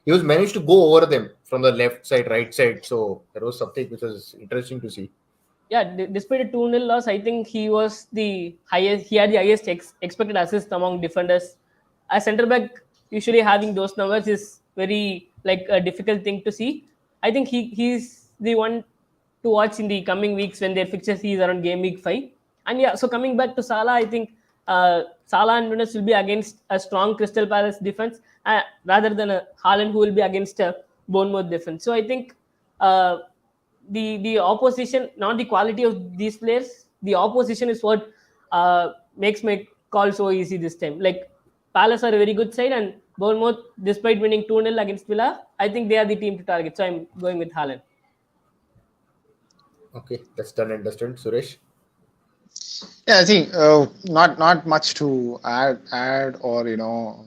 he was managed to go over them from the left side, right side. So that was something which was interesting to see. yeah, despite a 2-0 loss, I think he was the highest. He had the highest expected assist among defenders. A centre back usually having those numbers is very like a difficult thing to see. I think he's the one to watch in the coming weeks when their fixtures is around game week 5. And yeah, so coming back to Salah, I think Salah and Nunes will be against a strong Crystal Palace defense, rather than a Haaland who will be against a Bournemouth defense. So I think uh, the opposition, not the quality of these players, the opposition is what makes my call so easy this time. Like Palace are a very good side, and Bournemouth, despite winning 2-0 against Villa, I think they are the team to target. So I'm going with Haaland. Okay, that's done and dusted. Suresh. Yeah, I think not much to add or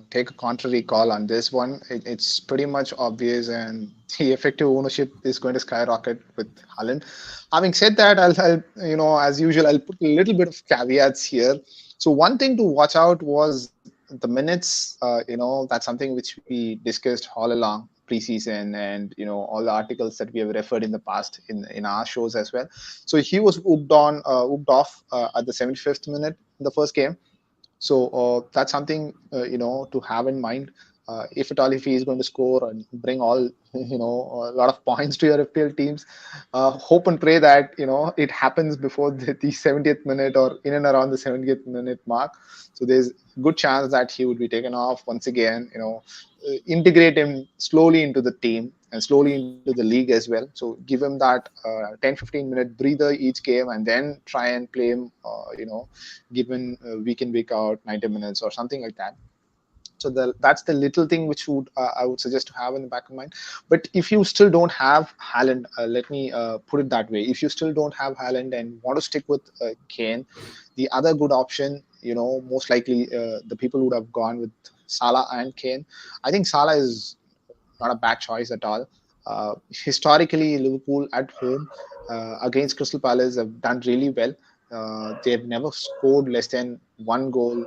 take a contrary call on this one. It's pretty much obvious, and the effective ownership is going to skyrocket with Haaland. Having said that, I'll as usual, I'll put a little bit of caveats here. So one thing to watch out was the minutes. That's something which we discussed all along preseason, and all the articles that we have referred in the past in our shows as well. So he was hooked off at the 75th minute in the first game. So that's something to have in mind. If at all, if he is going to score and bring all a lot of points to your FPL teams, hope and pray that it happens before the 70th minute or in and around the 70th minute mark. So there's a good chance that he would be taken off once again. Integrate him slowly into the team and slowly into the league as well. So give him that 10-15 minute breather each game, and then try and play him. Given week in week out 90 minutes or something like that. So that's the little thing which I would suggest to have in the back of mind. But if you still don't have Haaland, let me put it that way. If you still don't have Haaland and want to stick with Kane, the other good option, most likely the people would have gone with Salah and Kane. I think Salah is not a bad choice at all. Historically, Liverpool at home against Crystal Palace have done really well. They have never scored less than one goal.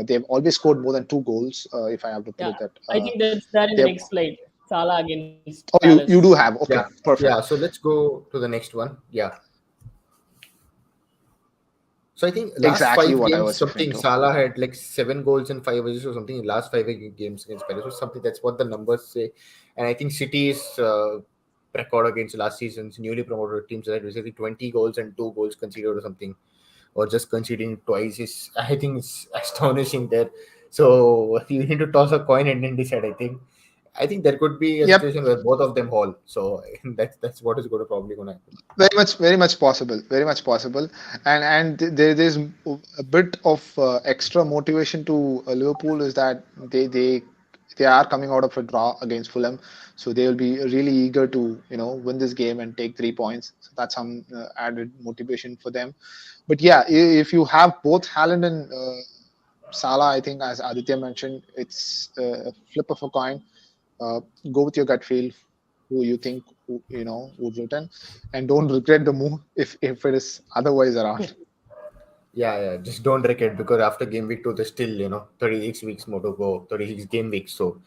They've always scored more than 2 goals. If I have to put Yeah, it that, I think that's there in the they've. next slide. Salah against Oh, you Palace. do have. Okay, Yeah, perfect. yeah. So let's go to the next one. Yeah. So I think last Exactly five what I games, was referring something to. Salah had like 7 goals and 5 assists or something in last 5 games against Palace or something. That's what the numbers say. And I think City is record against last season's newly promoted teams, that basically 20 goals and 2 goals conceded or something, or just conceding twice is, I think, it's astonishing there. So you need to toss a coin and then decide. I think there could be a Yep, situation where both of them haul. So that's what is going to probably going to happen. very much possible, very much possible. And there's a bit of extra motivation to Liverpool is that they are coming out of a draw against Fulham, so they will be really eager to win this game and take 3 points. So that's some added motivation for them. But yeah, if you have both Haaland and Salah, I think as Aditya mentioned, it's a flip of a coin. uh, Go with your gut feel, who you think would return, and don't regret the move if it is otherwise around. Yeah. Just don't wreck it, because after game week 2, there's still 36 weeks more to go, 36 game weeks. So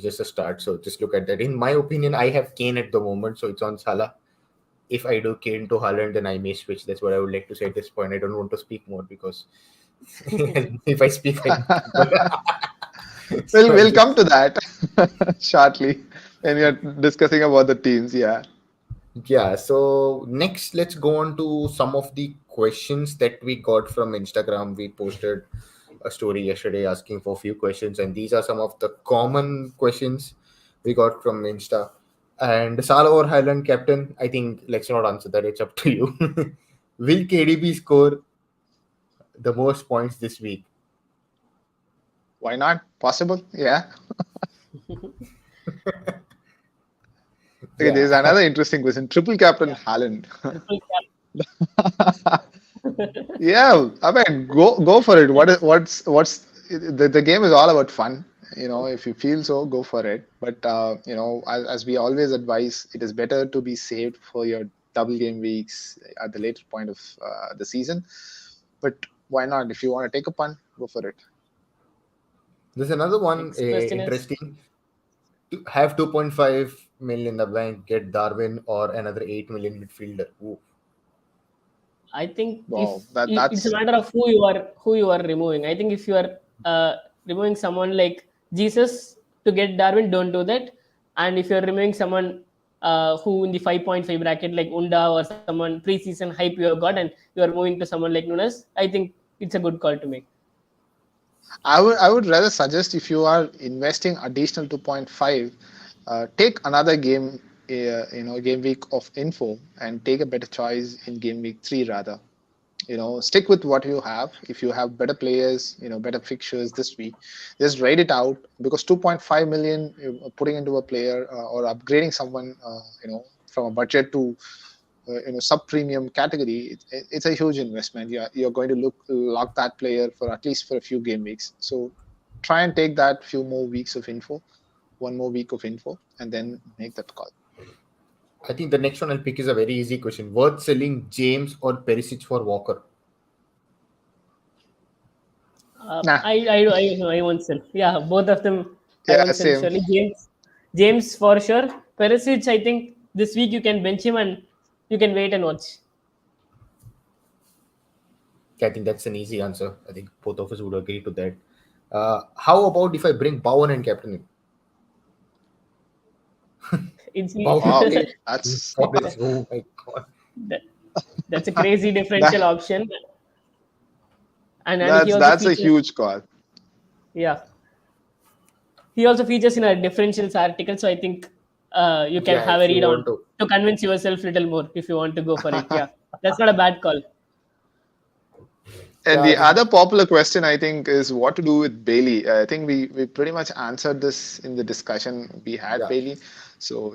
just a start. So just look at that. In my opinion, I have Kane at the moment, so it's on Salah. If I do Kane to Haaland, then I may switch. That's what I would like to say at this point. I don't want to speak more because if I speak, I so We'll I'll come to that shortly when we are discussing about the teams. Yeah. Yeah, so next let's go on to some of the questions that we got from Instagram. We posted a story yesterday asking for a few questions, and these are some of the common questions we got from Insta. And Salah or Highland captain, I think let's not answer that, it's up to you. Will KDB score the most points this week? Why not? Possible. Yeah. Okay, Yeah, there's another interesting question. Triple captain Yeah, Haaland. triple cap. Yeah, I mean, go for it. What's the game is all about fun. If you feel so, go for it. But as we always advise, it is better to be saved for your double game weeks at the later point of the season. But why not? If you want to take a punt, go for it. there's another one Next question is, interesting. Have 2.5 million in the bank, get Darwin or another 8 million midfielder. Ooh. I think if Wow, that it's a that's matter of who you are removing. I think if you are removing someone like Jesus to get Darwin, don't do that. And if you're removing someone who in the 5.5 bracket like Unda or someone preseason hype you have got, and you are moving to someone like Nunes, I think it's a good call to make. I would rather suggest if you are investing additional 2.5, take another game, game week of info and take a better choice in game week 3 rather. Stick with what you have. If you have better players, better fixtures this week, just write it out, because 2.5 million putting into a player or upgrading someone, from a budget to sub premium category, it's a huge investment. You're going to lock that player for at least for a few game weeks. So try and take that few more weeks of info, one more week of info, and then make that call. I think the next one I'll pick is a very easy question. Worth selling James or Perisic for Walker? Nah, I won't sell. Yeah, both of them I yeah, won't sell. same. Surely James for sure. Perisic, I think this week you can bench him and you can wait and watch. I think that's an easy answer. I think both of us would agree to that. How about if I bring Bowen and captain him? It's Bowen Wow, played that's college. Oh my god. that, that's a crazy differential that, option, and he that's also that's a features. huge call. Yeah, he also features in a differentials article. So I think you can Yeah, have a if you read on want to. to convince yourself a little more if you want to go for it. Yeah, that's not a bad call. And Yeah, the this is, other popular question, I think, is what to do with Bailey. I think we pretty much answered this in the discussion we had, yeah. Bailey. So,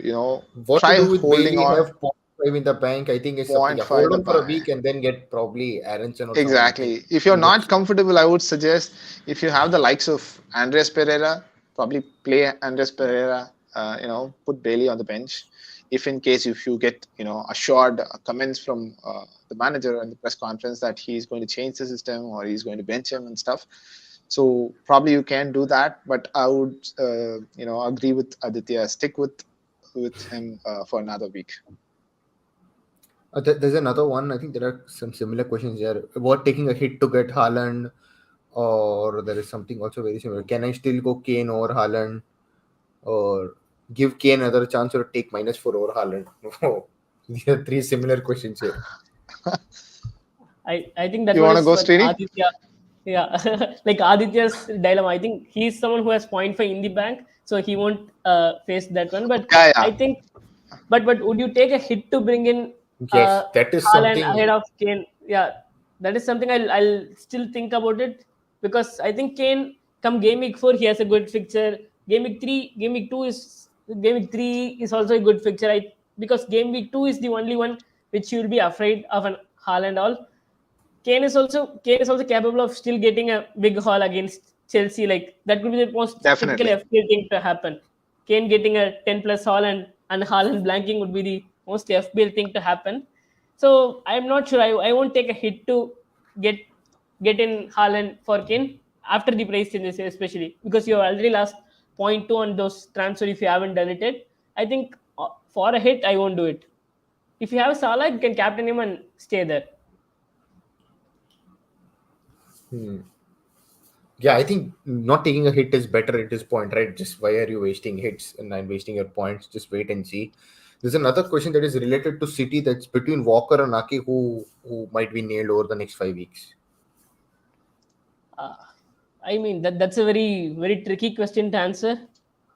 What to try do with holding Bailey? on. Have 0.5 in the bank. I think it's up to Point you. five Hold the on for a buy. week and then get probably Aronson or someone. I think Exactly. If you're you get. not comfortable, I would suggest if you have the likes of Andres Pereira, probably play Andres Pereira, put Bailey on the bench. If in case if you get, assured comments from the manager in the press conference that he's going to change the system or he's going to bench him and stuff. So probably you can do that, but I would, agree with Aditya. Stick with him for another week. There's another one. I think there are some similar questions here. About taking a hit to get Haaland, or there is something also very similar. Can I still go Kane or Haaland? Or give Kane another chance or take -4 over Haaland? No. These are three similar questions here. I think that You one want to is go, for Srini? Aditya. Yeah, like Aditya's dilemma. I think he's someone who has 0.5 in the bank, so he won't face that one. But Yeah, I yeah, think, but would you take a hit to bring in Yes, that is Haaland ahead something. of Kane? Yeah, that is something I'll still think about it, because I think Kane, come game week 4, he has a good fixture. Game week 3 is also a good fixture. Because game week 2 is the only one which you will be afraid of an Haaland all. Kane is also capable of still getting a big haul against Chelsea. Like that could be the most typical definitely. FPL thing to happen. Kane getting a 10 plus haul and Haaland blanking would be the most FPL thing to happen. So I'm not sure. I won't take a hit to get get in Haaland for Kane after the price changes, especially because you have already lost point 0.2 on those transfer if you haven't done it yet. I think for a hit, I won't do it. If you have Salah, you can captain him and stay there. Hmm. Yeah, I think not taking a hit is better at this point, right? Just why are you wasting hits and wasting your points? Just wait and see. There's another question that is related to City, that's between Walker and Ake, who might be nailed over the next 5 weeks. Uh, I mean that's a very tricky question to answer.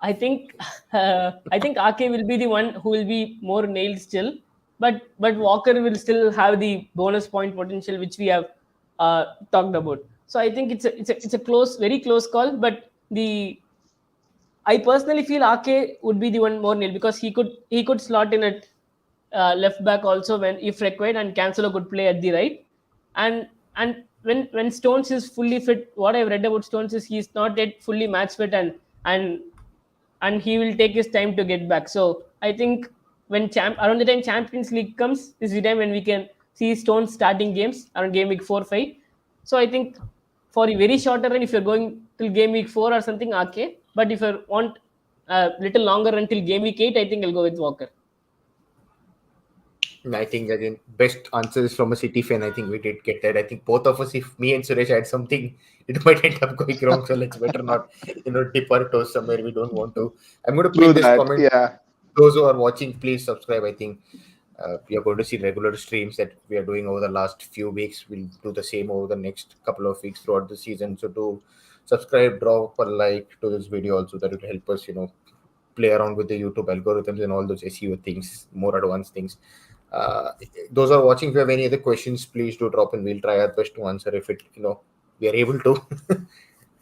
I think Ake will be the one who will be more nailed still, but Walker will still have the bonus point potential which we have talked about. So I think it's a close, very close call. But the I personally feel Ake would be the one more nailed, because he could slot in at left back also when if required, and Cancelo could play at the right. And when Stones is fully fit, what I've read about Stones is he's not yet fully match fit, and and he will take his time to get back. So I think around the time Champions League comes is the time when we can see Stones starting games around game week 4-5. So I think for a very shorter run, if you're going till game week 4 or something, okay. But if you want a little longer until game week 8, I think I'll go with Walker. And I think again, best answer is from a City fan. I think we did get that. I think both of us, if me and Suresh had something, it might end up going wrong. So let's better not, dip our toes somewhere we don't want to. I'm going to True pin this that. comment. Yeah. Those who are watching, please subscribe. I think we are going to see regular streams that we are doing over the last few weeks. We'll do the same over the next couple of weeks throughout the season. So do subscribe, drop a like to this video also. That will help us, play around with the YouTube algorithms and all those SEO things, more advanced things. Uh, those are watching, if you have any other questions, please do drop and we'll try our best to answer if we are able to.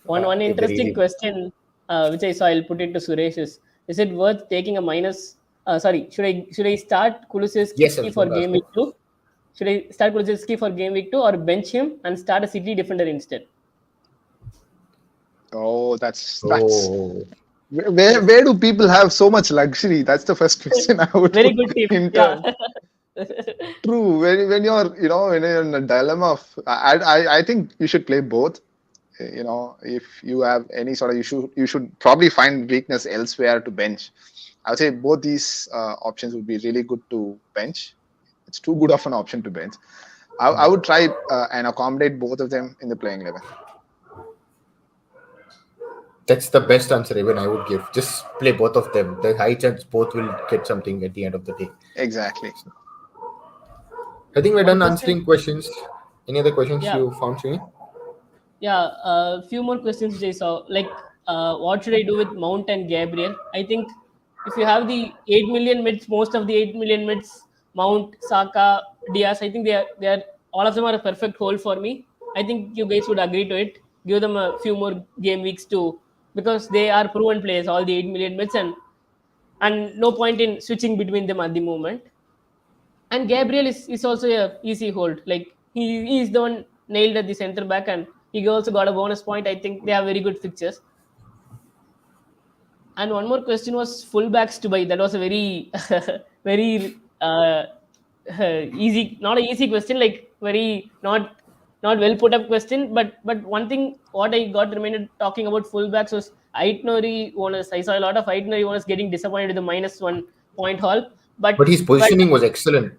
One If they're interesting easy. question which I saw, I'll put it to Suresh, is it worth taking a minus? Sorry, should I start Yes, I Kulusevski was for going to ask game that. week 2? Should I start Kulusevski for game week 2 or bench him and start a City defender instead? Oh, that's Oh, where do people have so much luxury? That's the first question I would Very put good tip. in Yeah. turn. True. When you're when you're in a dilemma of, I think you should play both. If you have any sort of issue, you should probably find weakness elsewhere to bench. I would say both these options would be really good to bench. It's too good of an option to bench. I would try and accommodate both of them in the playing 11. that's the best answer even I would give. Just play both of them. The high chance both will get something at the end of the day. Exactly. I think we're One done question. answering questions. Any other questions Yeah. you found, Srini? Yeah, a few more questions which I saw. Like, what should I do with Mount and Gabriel? I think if you have the 8 million mids, most of the 8 million mids, Mount, Saka, Diaz, I think they are all of them are a perfect hold for me. I think you guys would agree to it. Give them a few more game weeks too, because they are proven players, all the 8 million mids, and no point in switching between them at the moment. And Gabriel is also a easy hold. Like he is the one nailed at the center back, and he also got a bonus point. I think they have very good fixtures. And one more question was fullbacks to buy. That was a very very easy, not an easy question. Like very not well put up question. But one thing what I got reminded talking about fullbacks was Aitnori owners. I saw a lot of Aitnori owners getting disappointed with the -1 point haul. But But his but positioning was excellent.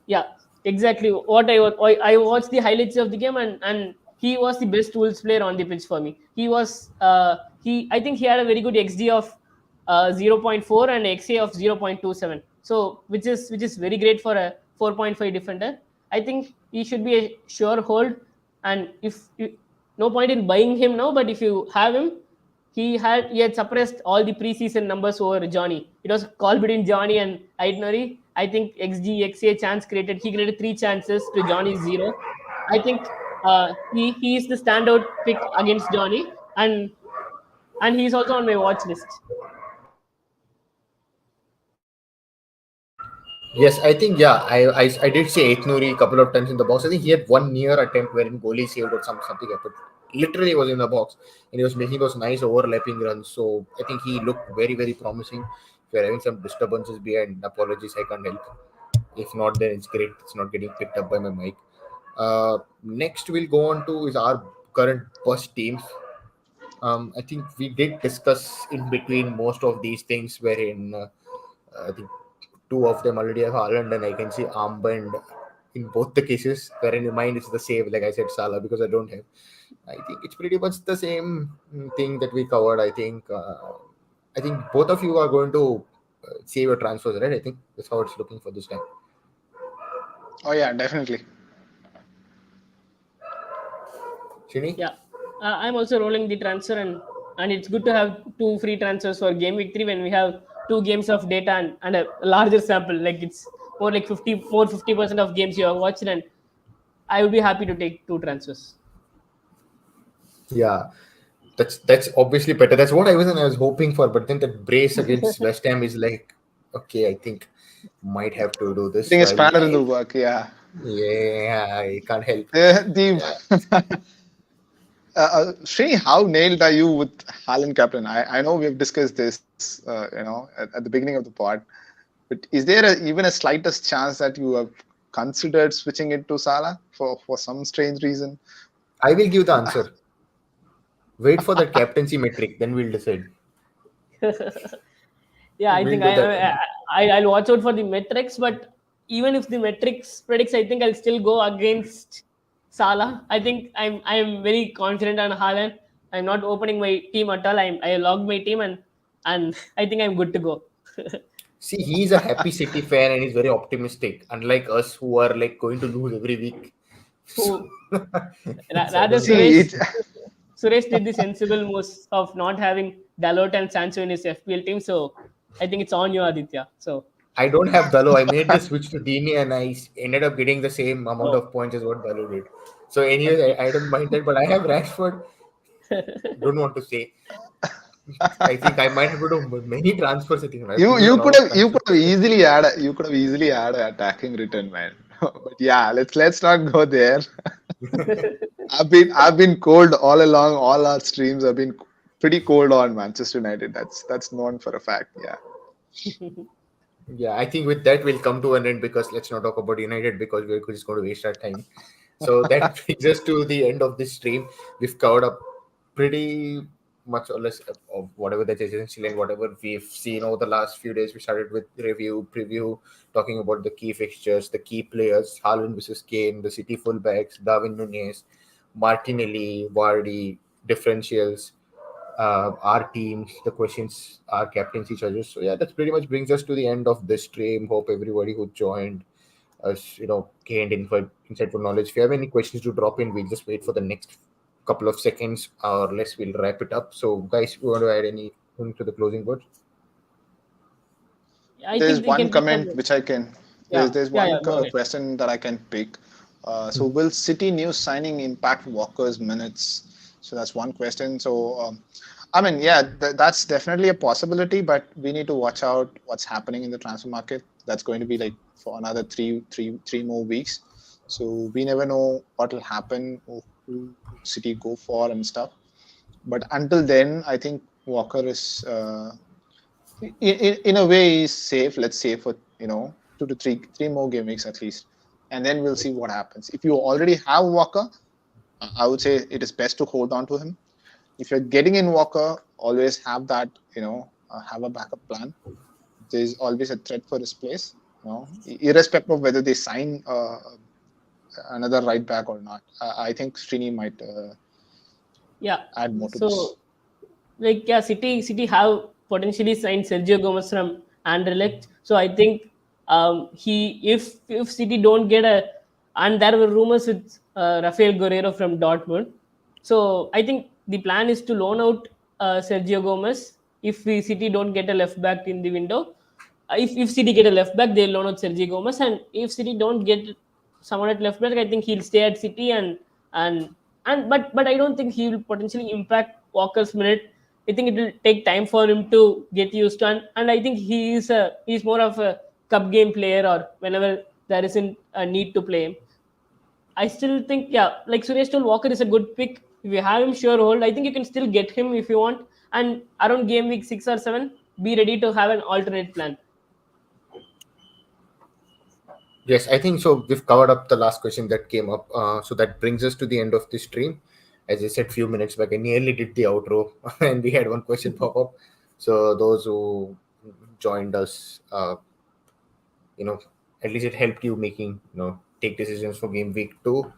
yeah, exactly. What I watched the highlights of the game, and he was the best Wolves player on the pitch for me. He was he I think he had a very good XG of 0.4 and XA of 0.27. So which is very great for a 4.5 defender. I think he should be a sure hold, and if you, no point in buying him now, but if you have him, he had suppressed all the preseason numbers over Johnny. It was a call between Johnny and Aitnori. I think XG XA chance created. He created 3 chances to Johnny's 0. I think he is the standout pick against Johnny, and he's also on my watch list. Yes, I think I did see Aithnuri a couple of times in the box. I think he had one near attempt wherein goalie saved or something happened. Literally was in the box and he was making those nice overlapping runs. So I think he looked very promising. If you're having some disturbances behind, apologies, I can't help. If not, then it's great. It's not getting picked up by my mic. Next, we'll go on to is our current bust teams. I think we did discuss in between most of these things, wherein I think two of them already have Haaland, and I can see armband in both the cases. Wherein in mine it's the same, like I said, Salah, because I don't have. I think it's pretty much the same thing that we covered. I think both of you are going to save your transfers, right? I think that's how it's looking for this time. Oh yeah, definitely. Shini? Yeah, I'm also rolling the transfer, and it's good to have two free transfers for game week 3 when we have 2 games of data and a larger sample. Like it's more like 50% of games you have watched, and I would be happy to take 2 transfers. Yeah, that's obviously better. That's what I was hoping for. But then that brace against West Ham is like, okay, I think might have to do this. Putting So a spanner in the work, yeah. I can't help. The Srini, how nailed are you with Haaland captain? I know we've discussed this, at the beginning of the pod, but is there even a slightest chance that you have considered switching it to Salah for some strange reason? I will give the answer. Wait for the captaincy metric, then we'll decide. Yeah, I We'll think do that. I'll watch out for the metrics, but even if the metrics predicts, I think I'll still go against Salah. I think I'm very confident on Haaland. I'm not opening my team at all. I logged my team, and I think I'm good to go. See, he's a happy City fan and he's very optimistic, unlike us who are like going to lose every week. So, Who so I rather don't know. See, Suresh did the sensible moves of not having Dalot and Sancho in his FPL team. So I think it's on you, Aditya. So I don't have Dalo. I made the switch to Dini and ended up getting the same amount oh, of points as what Dalo did. So, anyway, okay. I don't mind that, but I have Rashford. Don't want to say. I think I might have to do many transfers. I think I have to you use a you lot could of have you transfers. could have easily had an attacking return, man. But yeah, let's not go there. I've been cold all along. All our streams have been pretty cold on Manchester United. That's known for a fact. Yeah. Yeah, I think with that we'll come to an end because let's not talk about United because we're just going to waste our time. So that brings us to the end of this stream. We've covered up pretty much or less of whatever that is essential and whatever we've seen over the last few days. We started with review, preview, talking about the key fixtures, the key players, Haaland versus Kane, the City fullbacks, Darwin Nunez, Martinelli, Vardy, differentials, our teams, the questions, our captaincy choices. So yeah, that pretty much brings us to the end of this stream. Hope everybody who joined us, gained insightful knowledge. If you have any questions to drop in, we'll just wait for the next couple of seconds or less we'll wrap it up. So guys, you want to add anything to the closing words? I There's think we one can take comment some. which I can. Yeah, There's yeah, one yeah. Go ahead. question that I can pick. So will City new signing impact Walker's minutes? So that's one question. So I mean, yeah, that's definitely a possibility, but we need to watch out what's happening in the transfer market. That's going to be like for another three more weeks. So we never know what will happen, or who City go for and stuff. But until then, I think Walker is in a way is safe. Let's say for 2 to 3 more game weeks at least, and then we'll see what happens. If you already have Walker, I would say it is best to hold on to him. If you're getting in Walker, always have that, have a backup plan. There's always a threat for his place, irrespective of whether they sign another right back or not. I think Srini might Yeah. add more to this. So, like, yeah, City have potentially sign Sergio Gomez from Anderlecht. So I think he if City don't get a, and there were rumors with Rafael Guerrero from Dortmund. So I think the plan is to loan out Sergio Gomez if we City don't get a left back in the window. If City get a left back, they'll loan out Sergio Gomez, and if City don't get someone at left back, I think he'll stay at City and but I don't think he will potentially impact Walker's minute. I think it will take time for him to get used to, and I think he's more of a cup game player or whenever there isn't a need to play him. I still think, yeah, like Suresh told, Walker is a good pick. If you have him, sure hold. I think you can still get him if you want. And around game week 6 or 7, be ready to have an alternate plan. Yes, I think so. We've covered up the last question that came up. So that brings us to the end of the stream. As I said a few minutes back, I nearly did the outro and we had one question pop up. So those who joined us, at least it helped you making, take decisions for game week 2.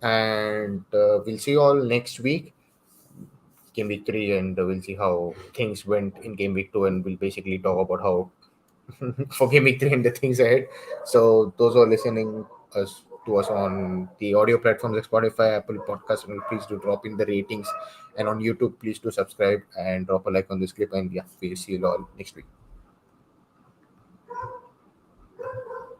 And we'll see you all next week, game week 3, and we'll see how things went in game week 2. And we'll basically talk about how for Game Week 3 and the things ahead. So those who are listening to us on the audio platforms like Spotify, Apple Podcasts, please do drop in the ratings, and on YouTube, please do subscribe and drop a like on this clip. And yeah, we'll see you all next week.